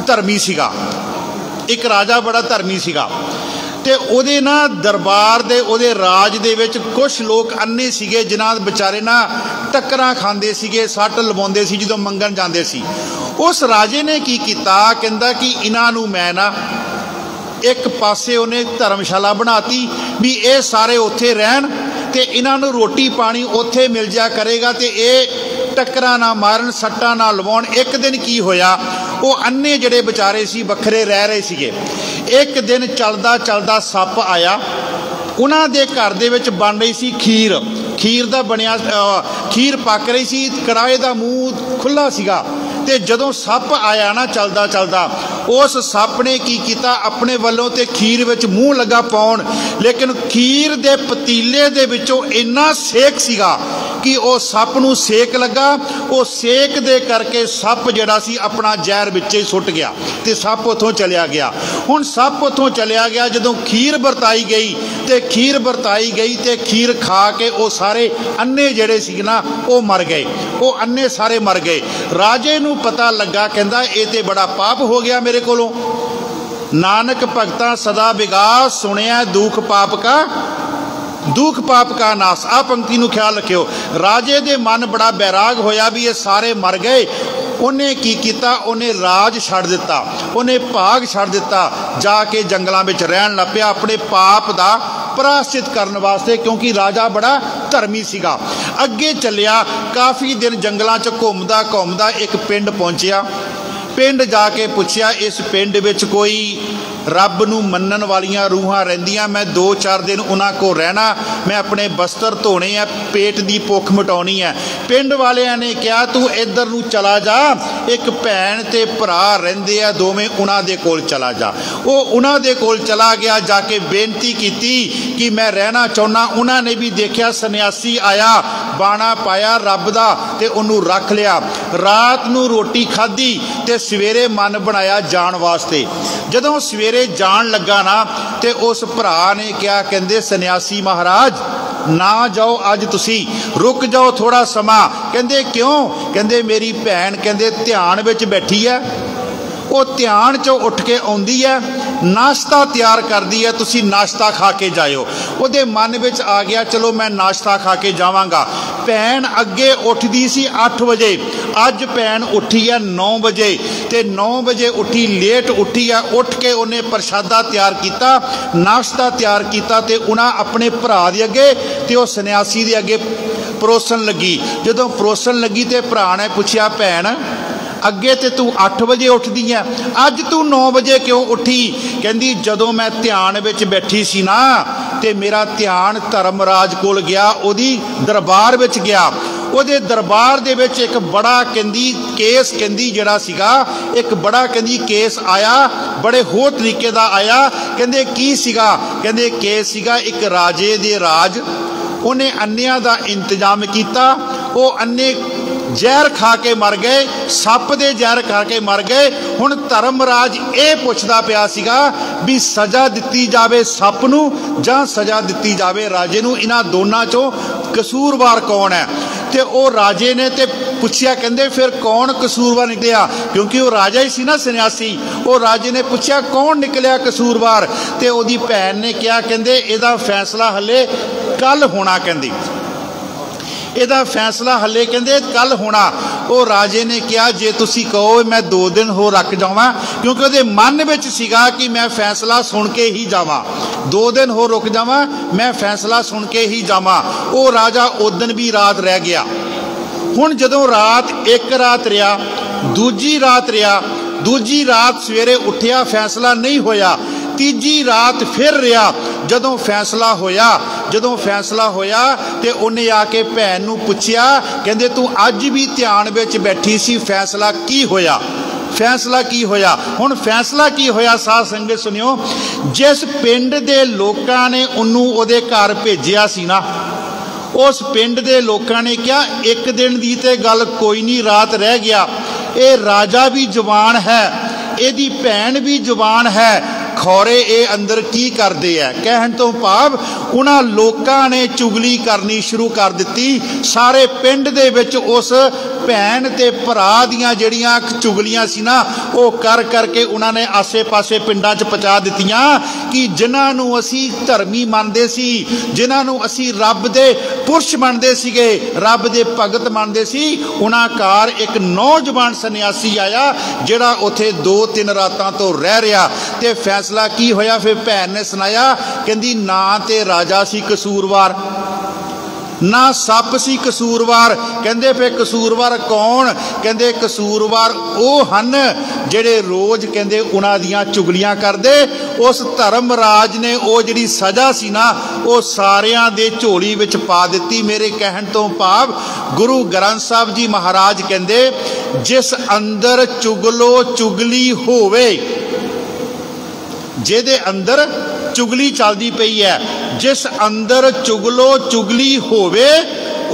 धर्मी सीगा, एक राजा बड़ा धर्मी सीगा, ते ਉਹਦੇ ना दरबार दे ਉਹਦੇ राज दे विच कुछ लोग अन्ने सीगे, जिन्हां बेचारे ना टक्करां खांदे सीगे, सੱਟ लवाउंदे सी जदों मंगण जांदे सी। उस राजे ने की कीता, कहंदा कि इन्हां नूं मैं ना एक पासे उन्हें धर्मशाला बनाती भी ये सारे उत्थे रहन, ते इन्हां नूं रोटी पानी उत्थे मिल जा करेगा, ते ये टक्करां ना मारन, सट्टां ना लवाउण। एक दिन की होया, वो अन्ने जिहड़े बेचारे सी वखरे रह रहे सीगे। एक दिन चलदा चलदा सप आया, उन्हां दे घर दे विच बन रही सी खीर, खीर दा बनिया खीर पक रही सी, कड़ाहे दा मूँह खुला सीगा। ते जदों सप आया ना चलदा चलदा, उस सप ने की कीता, अपने वल्लों ते खीर विच मूँह लगा पाउण, लेकिन खीर दे पतीले दे विचों इन्ना सेक सीगा कि वो सप नूं सेक लगा। वो सेक दे करके सप जिहड़ा सी अपना जहर विच ही सुट गया, ते सप उत्थों चलिया गया। हुण सप उत्थों चलिया गया, जदों खीर वरताई गई, ते खीर वरताई गई, ते खीर खा के वो सारे अन्ने जिहड़े सी ना वो मर गए, वो अन्ने सारे मर गए। राजे नूं पता लगा, कहंदा ये ते बड़ा पाप हो गया मेरे कोलों। नानक भगता सदा विगास, सुनिया दुख पाप का, दुख पाप का नाश। आ पंक्ति नूं ख्याल रखियो। राजे दे मन बड़ा बैराग होया भी ये सारे मर गए। उन्हें की कीता, उन्हें राज छड़ दिता, उन्हें भाग छड़ दिता, जाके जंगलों में रहन लग पिया अपने पाप दा प्रायश्चित करने वास्ते, क्योंकि राजा बड़ा धर्मी सीगा। अगे चलिया, काफ़ी दिन जंगलों च घूमदा घूमदा एक पिंड पहुंचिया। पिंड जाके पुछया, इस पिंड विच कोई रब नूं मन्नण वालियां रूहां रहिंदियां, मैं 2-4 दिन उन्हां को रहना, मैं अपने बस्तर धोने है, पेट दी भुख मिटाउणी है। पिंड वालियां ने कहा तू इधर नूं चला जा, एक भैन ते भरा रहिंदे आ दोवें, उन्हां दे कोल चला जा। वो उन्हां दे कोल चला गया, जाके बेनती कीती कि मैं रहना चाहुंदा। उन्हां ने भी देखिया सन्यासी आया, बाणा पाया रब दा, ते उन्हूं रख लिया। रात नूं रोटी खाधी ते सवेरे मन बनाया जाण वास्ते। जदों सवेरे जान लगा ना, ते उस भरा ने क्या कहंदे, सन्यासी महाराज ना जाओ अज तुसी, रुक जाओ थोड़ा समा। कहंदे क्यों? कहंदे मेरी भैन कहंदे ध्यान विच बैठी है, वो ध्यान चो उठ के आउंदी है, नाश्ता तैयार करदी है, तुसी नाश्ता खा के जाओ। उहदे मन विच आ गया चलो मैं नाश्ता खा के जावांगा। भैन अगे उठदी सी 8 बजे, अज भैन उठी है 9 बजे, ते 9 बजे उठी, लेट उठी है। उठ के उन्हें प्रशादा तैयार किया, नाश्ता तैयार किया, ते उन्हें अपने भरा दे अगे ते उह सन्यासी दे अगे परोसन लगी। जदों परोसन लगी तो भरा ने पूछया भैन अगे तो तू 8 बजे उठदी है, अज तू 9 बजे क्यों उठी? कहंदी जदों मैं ध्यान विच बैठी सी ना ते मेरा ध्यान धर्मराज कोल गया, ओदी दरबार विच गया। ओदे दरबार दे विच एक बड़ा कहंदी केस कहंदी जिहड़ा सीगा, एक बड़ा कहंदी केस आया, बड़े हो तरीके दा आया। कहंदे की सीगा? कहंदे केस सीगा एक राजे दे राज, उन्हें अन्नियां दा इंतजाम किया, वो अन्ने जहर खा के मर गए, सप दे जहर खा के मर गए। हुण धर्मराज ये पुछदा पिया सीगा भी सज़ा दिती जावे सप नूं जां सज़ा दिती जावे राजे नूं, इन्हां दोनां चों कसूरवार कौन है? ते ओ राजे ने ते पुछया, कहंदे फिर कौन कसूरवार निकलिया? क्योंकि वो राजा ही सी ना सन्यासी। वो राजे ने पुछया कौन निकलिया कसूरवार? ते ओदी भैन ने कहा कहंदे इहदा फैसला हले कल होना, कहंदी इहदा फैसला हले कहंदे कल होना। वो राजे ने कहा जे तुसी कहो मैं 2 दिन हो रख जावां, क्योंकि उहदे मन विच सीगा कि मैं फैसला सुन के ही जावां, 2 दिन हो रुक जावां, मैं फैसला सुन के ही जावां। वो राजा उदन भी रात रह गया। हुण जदों रात एक रात रहा, दूजी रात रहा, दूजी रात सवेरे उठिया फैसला नहीं होया, तीजी रात फिर रहा। जदों फैसला होया, जदों फैसला होया ते उन्हें आके भैन नूं पुछया, कहंदे तू अज भी ध्यान विच बैठी सी, फैसला की होया? फैसला की होया? हुण फैसला की होया साध संगत सुनियो, जिस पिंड दे लोकां ने उन्नू उहदे घर भेजिया सी ना, उस पिंड दे लोकां ने कहा एक दिन दी ते गल कोई नहीं, रात रह गया, ये राजा भी जवान है, इहदी भैन भी जवान है, खौरे ये अंदर की करते हैं? कहण तो भाव उन्हां लोकां ने चुगली करनी शुरू कर दी। सारे पिंड दे विच उस भैन ते भरा दियां जिहड़ियां चुगलियां सी ना, वो कर करके उन्होंने आसे पासे पिंडां च पहुंचा दित्तियां कि जिन्हां नूं असीं धर्मी मनदे सी, जिन्हां नूं असीं रब दे पुरश मनदे सीगे, रब दे भगत मनदे सी, उन्हां कार एक नौजवान सन्यासी आया जिहड़ा उत्थे 2-3 रातां तो रह रहा। ते फैसला की होया? फिर भैन ने सुनाया, कहंदी ना ते राजा सी कसूरवार, ना सप सी कसूरवार। कहंदे फिर कसूरवार कौन? कहंदे कसूरवार वो हन जिहड़े रोज कहंदे उन्हां दियां चुगलियां करदे। उस धर्मराज ने वो जिहड़ी सज़ा सी ना, वो सारियां दे झोली विच पा दित्ती। मेरे कहण तो भाव गुरु ग्रंथ साहिब जी महाराज कहंदे जिस अंदर चुगलो चुगली होवे, जिहदे अंदर चुगली चलदी पई है, जिस अंदर चुगलो चुगली होवे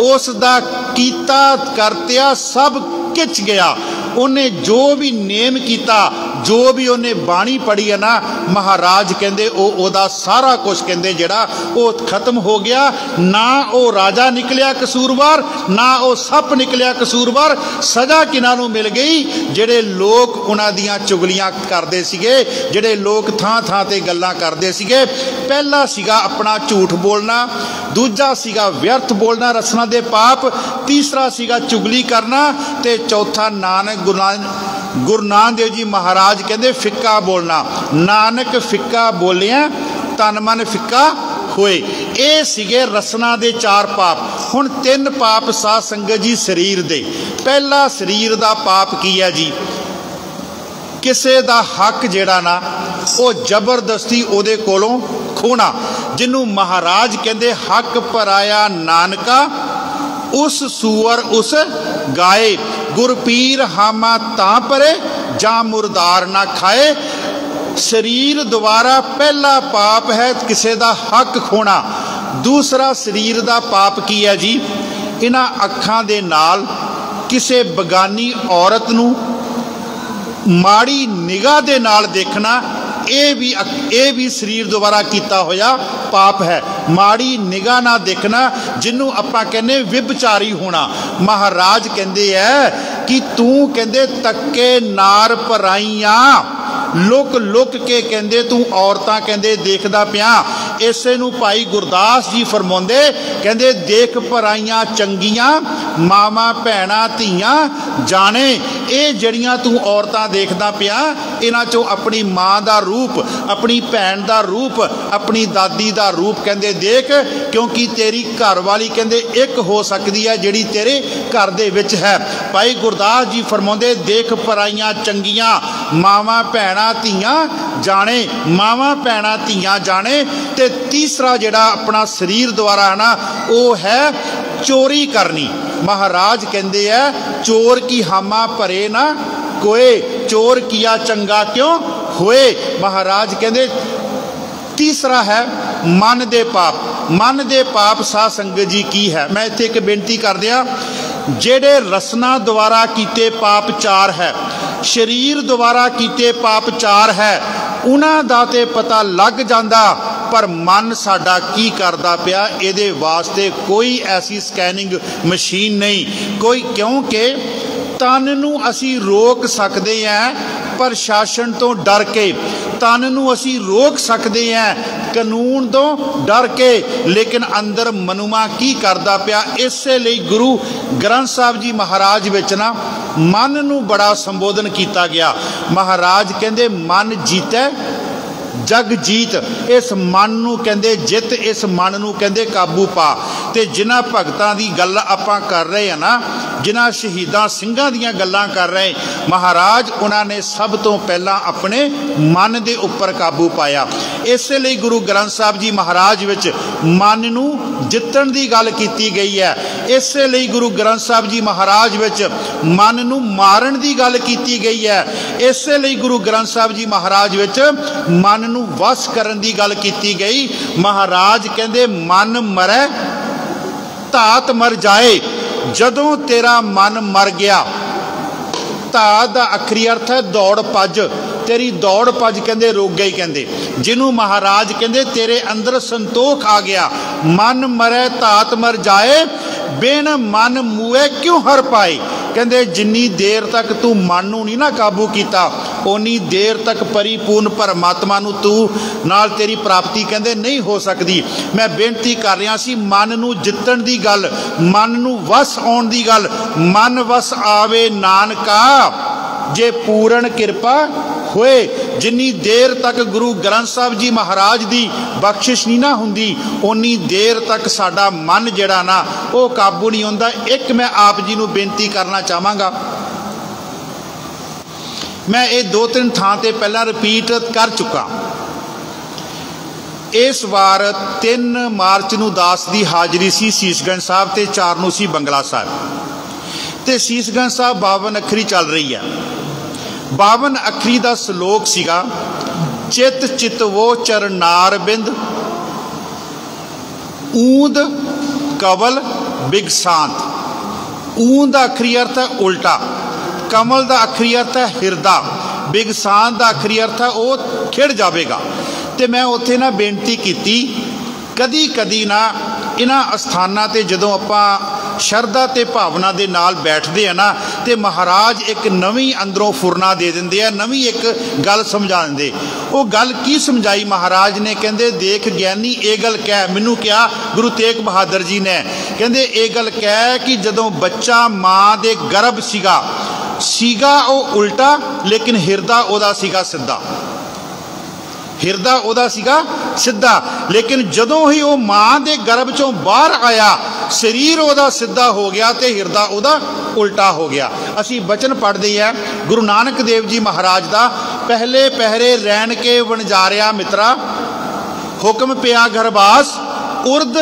उस दा कीता करतिया सब किच गया। उन्हें जो भी नेम किया, जो भी उन्हें बाणी पढ़ी है ना, महाराज कहंदे ओदा सारा कुछ कहंदे जिहड़ा वो खत्म हो गया। ना वो राजा निकलिया कसूरवार, ना वो सप निकलिया कसूरवार। सज़ा किन्हां नूं मिल गई? जिहड़े लोग उन्हां दियां चुगलियां करदे सीगे, जिहड़े लोग थां थां ते गल्लां करदे सीगे। पहला सीगा अपना झूठ बोलना, दूजा सीगा व्यर्थ बोलना, रसना दे पाप, तीसरा सीगा चुगली करना, ते चौथा नानक गुरु नानक देव जी महाराज कहते फिक्का बोलना। नानक फिक्का बोलिया तन मन फिक्का होए। ये सीगे रसना दे 4 पाप। हुण 3 पाप साध संगत जी शरीर दे। पहला शरीर दा पाप की है जी, किसे दा हक जिहड़ा ना वो जबरदस्ती उहदे कोलों खोना, जिन्हों महाराज कहते हक पराया नानका उस सूअर उस गाए, गुरपीर हामा तां परे जा मुरदार ना खाए। शरीर द्वारा पहला पाप है किसी का हक खोना। दूसरा शरीर का पाप की है जी, इन्हां अखां दे नाल किसी बगानी औरत नूं माड़ी निगाह दे नाल देखना, ये भी शरीर द्वारा किया होया पाप है। माड़ी निगाह ना देखना, जिन्हों आपां कहने विभचारी होना। महाराज कहते है कि तू कहते तक्के नार पराइयां, लुक लुक के कहते तू औरतां कहते देखदा पिया। इसे नूं भाई गुरदास जी फरमाउंदे कहते देख पराइयां चंगियां मावां भैणां धीआं जाने, ये जड़ियां तू औरतां देखदा पिया इन्हां चों अपनी मां दा रूप, अपनी भैन दा रूप, अपनी दादी दा रूप कहते देख, क्योंकि तेरी घर वाली कहते एक हो सकती है जिहड़ी तेरे घर दे विच है। भाई गुरदास जी फरमाउंदे देख पराइयां चंगियां मावां भैणां धीआं जाने, मावां भैणां धीआं जाने। ते तीसरा जिहड़ा अपना शरीर द्वारा है ना वो है चोरी करनी। महाराज कहते हैं चोर की हामा भरे ना कोई, चोर किया चंगा क्यों होए। महाराज कहते तीसरा है मन दे पाप। मन दे पाप साध संगत जी की है, मैं इत्थे एक बेनती कर दिया, जेड़े रसना द्वारा कीते पाप चार है, शरीर द्वारा कीते पाप चार है, उन्हां दा ते पता लग जांदा, पर मन साडा की करदा पिया इहदे वास्ते कोई ऐसी स्कैनिंग मशीन नहीं कोई, क्योंकि तन नूं असी रोक सकते हैं प्रशासन तो डर के, तन नूं असी रोक सकते हैं कानून तो डर के, लेकिन अंदर मनुआ की करदा पिया। इसे लिए गुरु ग्रंथ साहब जी महाराज विच ना मन नूं बड़ा संबोधन किया गया। महाराज कहते मन जीतै जग जीत, इस मन नूं कहंदे जित, इस मन नूं कहंदे काबू पा। ते जिन्हां भगतां दी गल आपां कर रहे हैं ना, जिन्हां शहीदां सिंघां दीयां गल्लां कर रहे, महाराज उन्होंने सब तो पहला अपने मन दे उपर काबू पाया। इसे लिए गुरु ग्रंथ साहब जी महाराज विच मन नूं जितण दी गल कीती गई है। इसे लिए गुरु ग्रंथ साहब जी महाराज विच मन नूं मारन दी गल कीती गई है। इसे लिए गुरु ग्रंथ साहब जी महाराज विच मन नूं वस करन दी गल कीती गई। महाराज कहंदे मन मरै धात मर जाए, जदों तेरा मन मर गया, धात दा अखरी अर्थ है दौड़ भज, तेरी दौड़ भज कहंदे रुक गई। कहंदे जिन्हों महाराज कहंदे तेरे अंदर संतोख आ गया, मन मरै धात मर जाए, बिन मन मूए क्यों हर पाए। कहंदे जिन्नी देर तक तू मन नूं नहीं ना काबू कीता, उन्नी देर तक परिपूर्ण परमात्मा नूं तू नाल तेरी प्राप्ति कहंदे नहीं हो सकती। मैं बेनती कर रहा सी मन नूं जितण दी गल, मन नूं वस आउण दी गल, मन वस आवे नानका जे पूर्ण कृपा होए। जिन्नी देर तक गुरु ग्रंथ साहब जी महाराज दी बख्शिश नहीं ना हुंदी, उन्नी देर तक साडा मन जिहड़ा ना वो काबू नहीं हुंदा। एक मैं आप जी नूं बेनती करना चाहांगा, मैं ये 2-3 थां ते पहला रिपीट कर चुका। इस बार 3 मार्च नूं दास दी हाजरी सी शीशगंज साहब ते 4 नूं सी बंगला साहब ते शीशगंज साहब 52 अखरी चल रही है। 52 अखरी का सलोक सीगा चित चितवो चरनार बिंद ऊंद कवल बिगसांत। ऊंद का अखरी अर्थ है उल्टा, कमल का अखरी अर्थ है हिरदा, बिगसांत का अखरी अर्थ है वो खिड़ जाएगा। तो मैं उत्थे ना बेनती की कदी कदी ना इन्हां अस्थानां ते जदों आपां शरदा ते भावना दे नाल बैठते हैं ना, तो महाराज एक नवीं अंदरों फुरना दे देंदे आ, नवीं एक गल समझा देंदे। वो गल की समझाई महाराज ने, कहंदे देख ज्ञानी ये गल कह, मैनू क्या गुरु तेग बहादुर जी ने कहंदे ये गल कह कि जदों बच्चा माँ दे गर्भ सीगा वो उल्टा, लेकिन हिरदा ओदा सीगा सिद्धा, हिरदा ओदा सीगा सिद्धा, लेकिन जदों ही वो मां दे गर्भ चों बाहर आया शरीर ओदा सिद्धा हो गया ते हिरदा ओदा उल्टा हो गया। असी बचन पढ़ते हैं गुरु नानक देव जी महाराज दा, पहले पहरे रैन के वणजारिया मित्रा, हुक्म पिया घरबास उर्द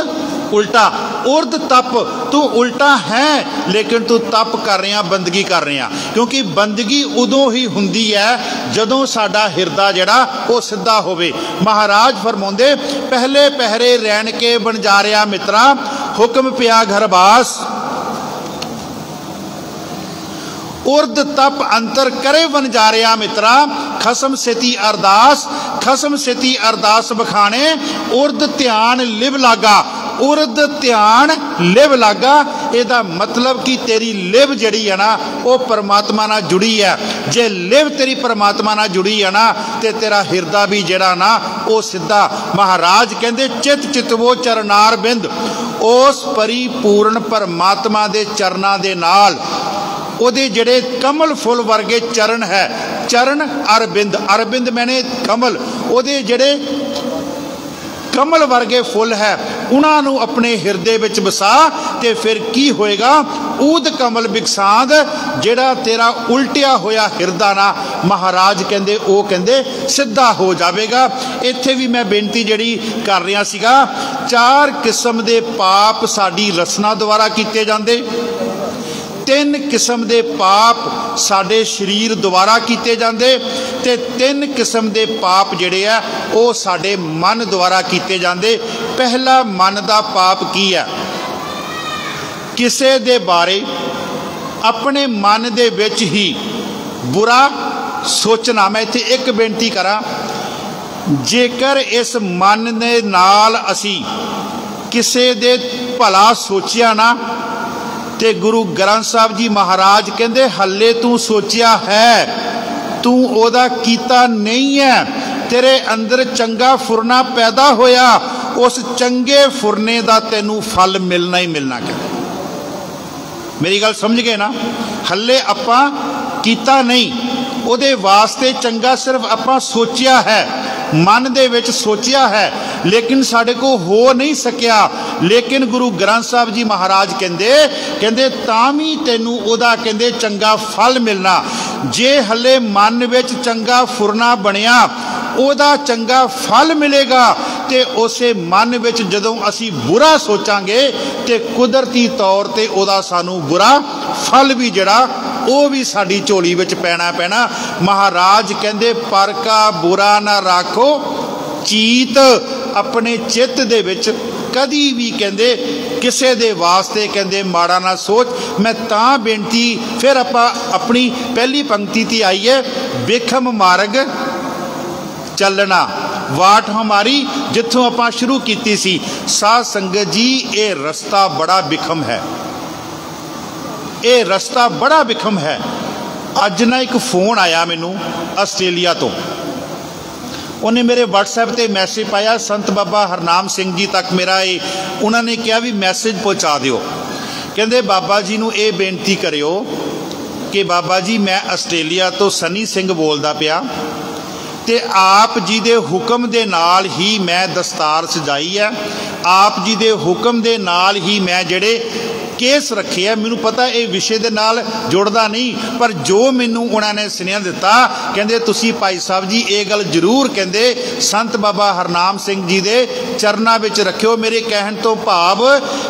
उल्टा। उर्द तप तू उल्टा है, लेकिन तू तप कर रहा बंदगी कर रहा, क्योंकि बंदगी उदों ही हुंदी है जदों साडा हिरदा जड़ा वो सिद्धा होवे। महाराज फरमाउंदे पहले पहरे रैन के वणजारिया मित्रा, हुक्म पिया घरबास उर्द तप अंतर करे वणजारिया मित्रा, खसम सेती अरदास, खसम सेती अरदास बखाने, उर्द ध्यान लिव लागा, उर्द ध्यान लिव लागा। इहदा मतलब कि तेरी लिव जिहड़ी है ना वो परमात्मा नाल जुड़ी है। जे लिव तेरी परमात्मा नाल जुड़ी है ना ते तेरा हिरदा भी जिहड़ा ना वो सीधा। महाराज कहंदे चित चितवो चरनार बिंद, उस परिपूर्ण परमात्मा दे चरनां दे नाल ओदे जिहड़े कमल फुल वर्गे चरण है, चरण अरबिंद, अरबिंद मैंने कमल, ओदे जिहड़े कमल वर्गे फुल है उन्होंने अपने हिरदे विच बसा ते फिर की होएगा। ऊद कमल बिकसांद, जिहड़ा तेरा उल्टिया होया हिरदा ना महाराज कहंदे ओ कहंदे सीधा हो जाएगा। इत्थे भी मैं बेनती जिहड़ी कर रहा सीगा, 4 किस्म दे पाप साडी रसना द्वारा कीते जांदे, 3 किस्म दे पाप साडे शरीर द्वारा कीते जांदे ते 3 किस्म दे पाप जिहड़े आ वो साडे मन द्वारा कीते जांदे। पहला मन दा पाप की है? किसे दे बारे अपने मन दे विच ही बुरा सोचना। मैं इत्थे एक बेनती करा, जेकर इस मन दे नाल असी किसे दे भला सोचिया ना ते गुरु ग्रंथ साहब जी महाराज कहंदे हले तू सोचिया है, तू ओदा कीता नहीं है, तेरे अंदर चंगा फुरना पैदा होया, उस चंगे फुरने दा तेनू फल मिलना ही मिलना। कहते मेरी गल समझ गए ना? हले आपां कीता नहीं, ओदे वास्ते चंगा सिर्फ आपां सोचिया है, मन दे विच सोचिया है, लेकिन साडे को हो नहीं सकिया। लेकिन गुरु ग्रंथ साहब जी महाराज कहंदे तां भी तैनू ओदा कहंदे चंगा फल मिलना। जे हले मन विच चंगा फुरना बनिया ओदा चंगा फल मिलेगा ते उसे मन विच जदों असी बुरा सोचांगे ते कुदरती तौर ते ओदा सानू बुरा फल भी जिहड़ा वो भी साडी झोली विच पैना। महाराज कहंदे पर का बुरा ना राखो चीत, अपने चित्त दे विच कदी भी कहंदे किसे दे वास्ते कहंदे माड़ा ना सोच। मैं तां बेनती फिर आपां अपनी पहली पंक्ति ते आईए, बेखम मार्ग चलना वाट हमारी, जिथों आपां शुरू कीती सी। साध संगत जी ये रस्ता बड़ा बिखम है, ये रस्ता बड़ा बिखम है। अज ना एक फोन आया मैनू आस्ट्रेलिया तो, उन्हें मेरे व्हाट्सएप ते मैसेज पाया, संत बाबा हरनाम सिंह जी तक मेरा ये उन्होंने कहा भी मैसेज पहुँचा दिओ। कहंदे बाबा जी नू ये बेनती करियो कि बाबा जी मैं आस्ट्रेलिया तो सनी सिंह बोलदा पिया ते आप जी दे हुक्म दे नाल ही मैं दस्तार सजाई है, आप जी दे हुक्म दे नाल ही मैं जिहड़े केस रखे है। मैनू पता ये विषय दे नाल जुड़दा नहीं, पर जो मैनू उन्होंने सुनिया दिता, कहंदे तुसी भाई साहब जी ये गल जरूर कहंदे संत बाबा हरनाम सिंह जी दे चरनां विच रखियो। मेरे कहण तो भाव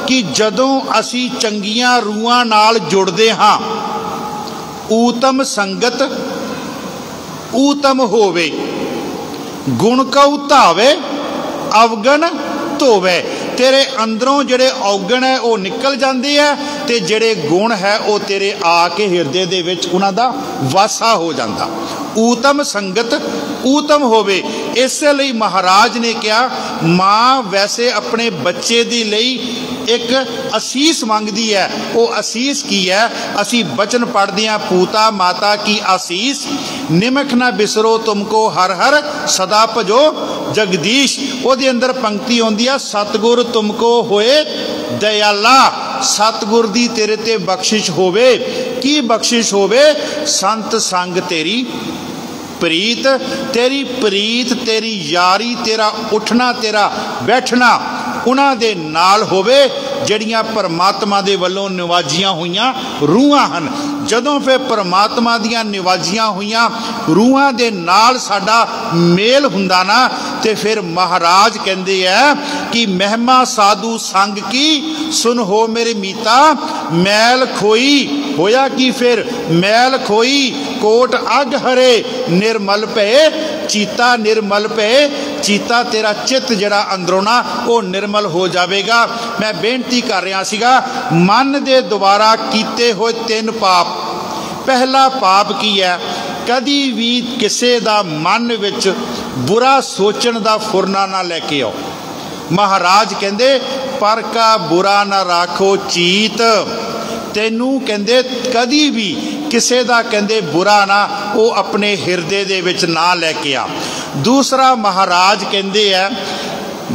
कि जदों असी चंगियां रूहां नाल जुड़दे हां, ऊतम संगत ऊतम होवे, गुण कऊ धावे अवगण धोवे। तेरे अंदरों जिहड़े औगण है वो निकल जाते हैं ते जिहड़े गुण है वो तेरे आके हिरदे दे विच उन्हां दा वासा हो जाता। ऊतम संगत ऊतम होवे। इस लई महाराज ने कहा माँ वैसे अपने बच्चे दी लई एक असीस मंगदी है, वो असीस की है? असी बचन पढ़ते हैं, पूता माता की आसीस निमख ना बिसरो तुमको हर हर सदा भजो जगदीश। ਉਹਦੇ अंदर पंक्ति आउंदी है सतगुर तुमको होए दयाला, सतगुर दी तेरे ते बख्शिश होवे। की बख्शिश होवे? संत संग तेरी प्रीत, तेरी प्रीत तेरी यारी तेरा उठना तेरा बैठना उन्हां दे नाल होवे जड़ियां परमात्मा दे वल्लों निवाजियां हुईयां रूहां हन। जदों फिर परमात्मा दियां निवाजियां हुईयां रूहां दे नाल साडा मेल हुंदा ना ते फिर महाराज कहंदे है कि महिमा साधु संग की सुन हो मेरे मीता, मैल खोई होया कि फिर मैल खोई कोट अग हरे निर्मल पे चीता निर्मल पे चीता तेरा चित्त जड़ा अंदरों ना वो निर्मल हो जाएगा। मैं बेनती कर रहा सीगा मन दे द्वारा कीते हुए 3 पाप। पहला पाप की है कदी भी किसी दा मन विच बुरा सोचण दा फुरना ना लैके आओ। महाराज कहंदे पर का बुरा ना राखो चीत, तैनू कहंदे कदी भी किसी दा कहंदे बुरा ना वो अपने हिरदे दे विच ना लैके आ। दूसरा महाराज कहंदे है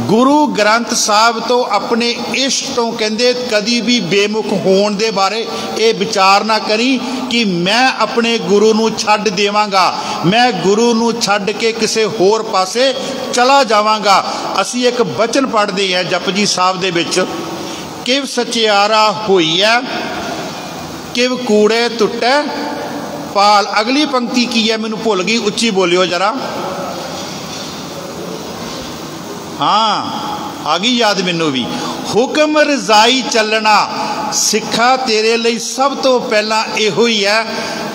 गुरु ग्रंथ साहब तो अपने इश्क तो कहंदे कदी भी बेमुख होने दे बारे ये विचार ना करी कि मैं अपने गुरु नू छड्ड देवांगा, मैं गुरु नू छड्ड के किसी होर पासे चला जावांगा। असी एक बचन पढ़ते हैं जपजी साहब दे विच, किव सचियारा होई है किव कूड़े टुटे पाल। अगली पंक्ति की है मैनू भुल गई, उच्ची बोलियो जरा। हाँ आ गई याद मैनू भी। हुक्म रजाई चलना सिखा तेरे लिए सब तो पहला इहो ही है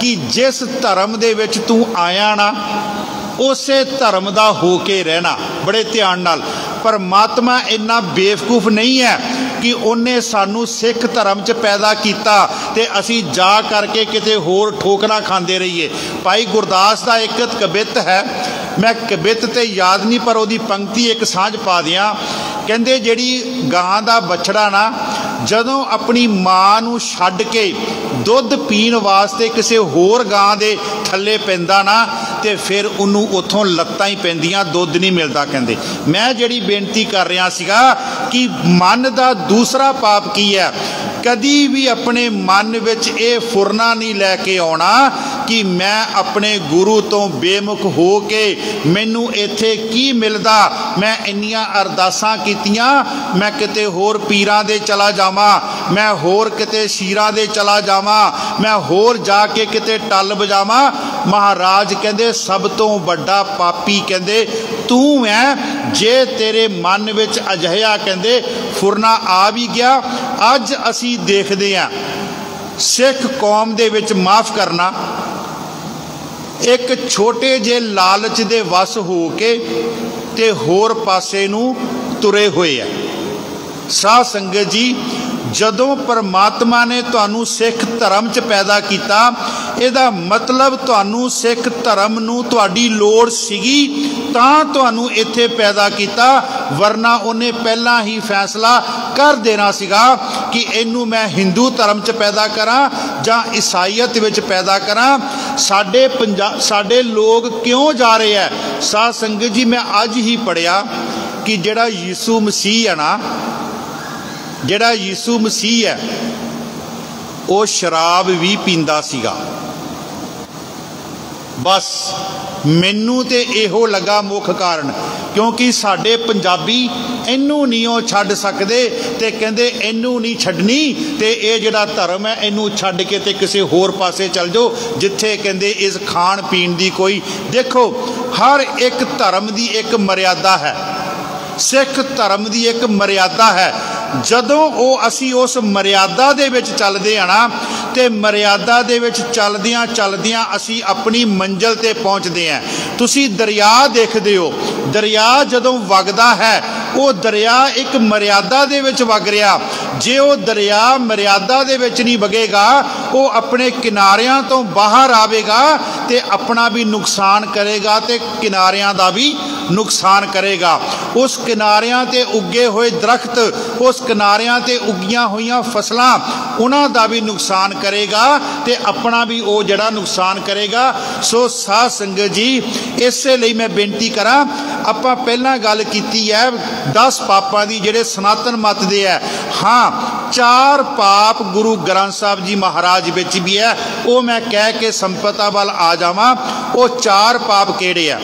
कि जिस धर्म दे विच तू आया ना उसे धर्म दा हो के रहना। बड़े ध्यान नाल, परमात्मा इन्ना बेवकूफ नहीं है कि उन्हें सानू सिख धर्म च पैदा किया ते असी जा करके किते होर ठोकरा खांदे रहिए। भाई गुरदास दा एक कबित है, मैं कबित ते याद नहीं पर उहदी पंक्ति एक सांझ पा दियां। कहंदे जिहड़ी गां दा बछड़ा ना जदों अपनी मां नू छड्ड के दुध पीण वास्ते किसी होर गां दे थल्ले पैंदा ना ते फिर उन्होंने उत्थों लत्तां ही पैंदियां, दुध नहीं मिलता। कहंदे मैं जिहड़ी बेनती कर रहा सीगा कि मन दा दूसरा पाप की है, कदी भी अपने मन विच ये फुरना नहीं लैके आउणा कि मैं अपने गुरु तो बेमुख हो के मैनू इत्थे की मिलदा, मैं इन्नियां अरदासां कीतियां, मैं किते होर पीरां दे चला जावां, मैं होर किते शीरां दे चला जावां, मैं होर जाके किते टल बजावां। महाराज कहंदे सब तो वड्डा पापी कहंदे तू है जे तेरे मन विच अजिहा कहंदे फुरना आ भी गया। अज असी देखदे हां सिख कौम दे विच माफ़ करना एक छोटे जे लालच दे वस हो के ते होर पासे नू तुरे हुए है। साध संगत जी जदों परमात्मा ने तुहानू सिख धर्म च पैदा किया, इहदा मतलब तुहानू सिख धर्म नू तुहाडी लोड़ सीगी तां तुहानू इत्थे पैदा किया, वरना उन्हें पहला ही फैसला कर देना सीगा कि इनू मैं हिंदू धर्म च पैदा करा जां ईसाईयत विच पैदा करा। साडे लोग क्यों जा रहे हैं? साध संगत जी मैं अज ही पढ़िया कि जिहड़ा यीशु मसीह है ना, जिहड़ा यीशु मसीह है वो शराब भी पींदा सीगा। बस मैनू तो इहो लगा मुख कारण, क्योंकि साडे पंजाबी इनू नहीं वो छड्ड सकदे ते कहंदे इनू नहीं छड्डनी ते ये जिहड़ा धर्म है इनू छड्ड के ते किसी होर पासे चल जाओ जिथे कहंदे इस खाण पीण दी कोई। देखो हर एक धर्म दी एक मर्यादा है, सिख धर्म दी एक मर्यादा है। जदों वो असी उस मर्यादा दे विच चलदे आ ना ते मर्यादा दे विच चलदियां चलदियां असी अपनी मंजिल ते पहुंचदे हैं। तुसी दरिया देखदे हो, दरिया जदों वगदा है वो दरिया एक मर्यादा दे विच वग रहा। जे वो दरिया मर्यादा दे विच नहीं वगेगा वो अपने किनारियां तो बाहर आवेगा ते अपना भी नुकसान करेगा ते किनारियां दा भी नुकसान करेगा। उस किनारियां ते उगे हुए दरख्त, उस किनारियां ते उगियां हुई फसलां उन्हां दा भी नुकसान करेगा ते अपना भी वो जड़ा नुकसान करेगा। सो साध संगत जी इसे लिए मैं बेनती करा, आपां पहलां गल कीती है 10 पापां दी जिहड़े सनातन मत दे है। हाँ 4 पाप गुरु ग्रंथ साहब जी महाराज विच भी है, वो मैं कह के संपता वाल आ जावां। वो 4 पाप किहड़े आ?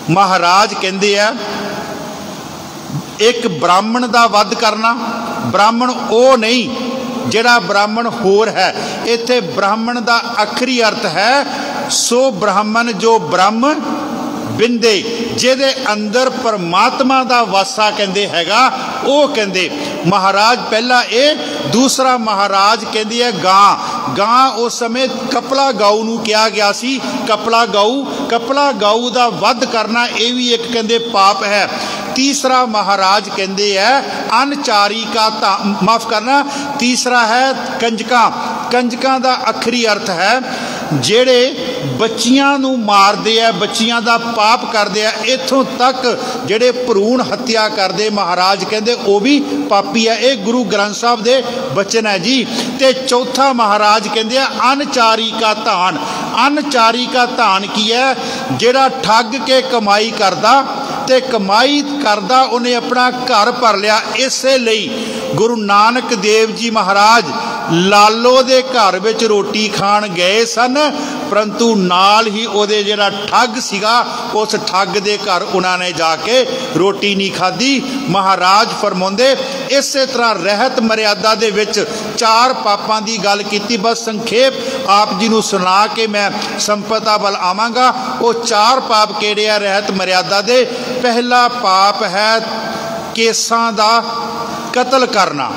महाराज कहंदे आ एक ब्राह्मण दा वध करना। ब्राह्मण वो नहीं जिहड़ा ब्राह्मण होर है, इत्थे ब्राह्मण दा आखरी अर्थ है सो ब्राह्मण जो ब्रह्म बिंदे, जिहदे अंदर परमात्मा दा वासा कहंदे हैगा, वो कहंदे महाराज पहला ये। दूसरा महाराज कहंदे है गां। गां उस समय कपला गाऊ नूं कहा गया सी, कपला गाऊ दा वध करना ये भी एक कहंदे पाप है। तीसरा महाराज कहंदे है अनचारी का माफ करना। तीसरा है कंजका। कंजका दा आखरी अर्थ है ਜਿਹੜੇ ਬੱਚੀਆਂ ਨੂੰ ਮਾਰਦੇ ਆ, ਬੱਚੀਆਂ ਦਾ ਪਾਪ ਕਰਦੇ ਆ, ਇੱਥੋਂ ਤੱਕ ਜਿਹੜੇ ਭਰੂਣ ਹੱਤਿਆ ਕਰਦੇ महाराज कहते वो भी पापी है। ये गुरु ग्रंथ साहब दे बचन है जी। ते चौथा महाराज कहते अनचारी का धान। अनचारी का धान की है? जिहड़ा ठग के कमाई करदा ते कमाई करदा उन्हें अपना घर भर लिया। इसे लई गुरु नानक देव जी महाराज लालो दे घर विच रोटी खाण गए सन, परंतु नाल ही उहदे जिहड़ा ठग सीगा उस ठग दे घर उन्होंने जाके रोटी नहीं खाधी। महाराज फरमाउंदे इस तरह रहत मर्यादा दे विच 4 पापां दी गल कीती। बस संखेप आप जी नूं सुना के मैं संपदा वल आवांगा। वो 4 पाप किहड़े आ रहत मर्यादा दे? पहला पाप है केसां दा कतल करना।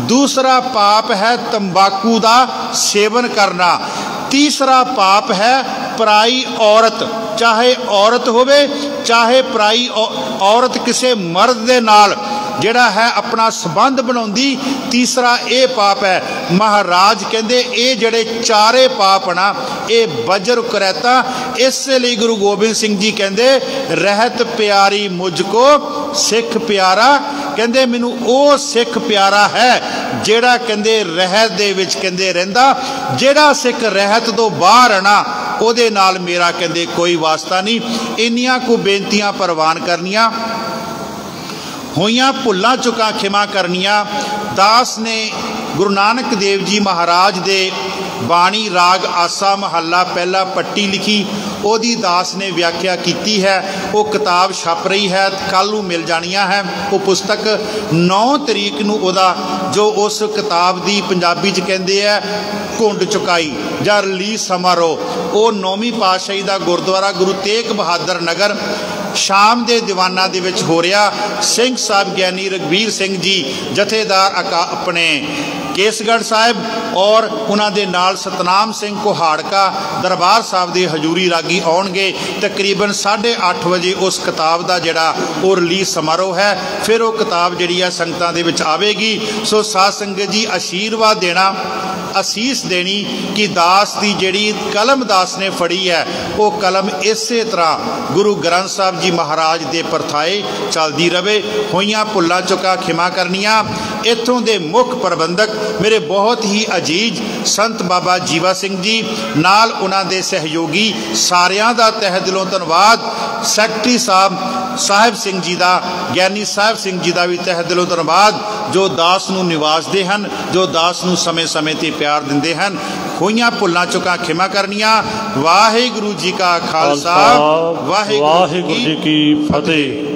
दूसरा पाप है तंबाकू का सेवन करना। तीसरा पाप है पराई औरत, चाहे औरत होवे चाहे पराई औरत किसी मर्द दे नाल जिहड़ा है अपना संबंध बनाउंदी। तीसरा ये पाप है। महाराज कहंदे ये जिहड़े 4 पाप ना ये बजर करैता। इसलिए गुरु गोबिंद सिंह जी कहंदे रहत प्यारी मुझको सिख प्यारा। कहंदे मैनू वो सिख प्यारा है जिहड़ा कहंदे रहत दे विच कहंदे रहिंदा। जिहड़ा सिख रहत तो बाहर है ना उहदे नाल मेरा कहंदे कोई वास्ता नहीं। इन्नियां को बेनतियां प्रवान करनियां, होइयां भुल्लां चुकां खिमा करनियां। दास ने गुरु नानक देव जी महाराज दे बाणी राग आसा महला पहला पट्टी लिखी। ओदी दास ने व्याख्या की है। वो किताब छप रही है, कल नूं मिल जानियां है। वो पुस्तक 9 तरीक नूं ओदा जो उस किताब दी पंजाबी च कहंदे है घुंड चुकाई जां रिलीज समारोह, वो 9वीं पातशाही दा गुरुद्वारा गुरु तेग बहादुर नगर शाम के दीवाना दे विच हो रहा। सिंह साहब ज्ञानी रघबीर सिंह जी जथेदार अपने केसगढ़ साहब और उन्होंने नाल सतनाम सिंह कोहाड़का दरबार साहब के हजूरी रागी आउणगे। तकरीबन 8:30 बजे उस किताब का जिहड़ा वो रिलीज समारोह है। फिर वो किताब जिहड़ी है संगतां दे विच आवेगी। सो साध संगत जी आशीर्वाद देना, असीस देनी कि दास की जिहड़ी कलम दास ने फड़ी है वो कलम इस तरह गुरु ग्रंथ साहब जी महाराज के परथाए चलती रहे। होइयां भुल्लां चुका खिमा करनियां। इत्थों के मुख प्रबंधक मेरे बहुत ही अजीज संत बाबा जीवा सिंह जी, नाल उन्हां दे सहयोगी सारियां दा तह दिलों धन्नवाद। सैकटरी साहिब सिंह जी का, ज्ञानी साहिब सिंह जी का भी तह दिलों धन्नवाद, जो दास नूं निवासदे हन, जो दास नूं समय समय ते प्यार दिंदे हन। होइयां भुल्लां चुकां खिमा करनियां। वाहिगुरू जी का खालसा, वाहिगुरू जी की फतेह।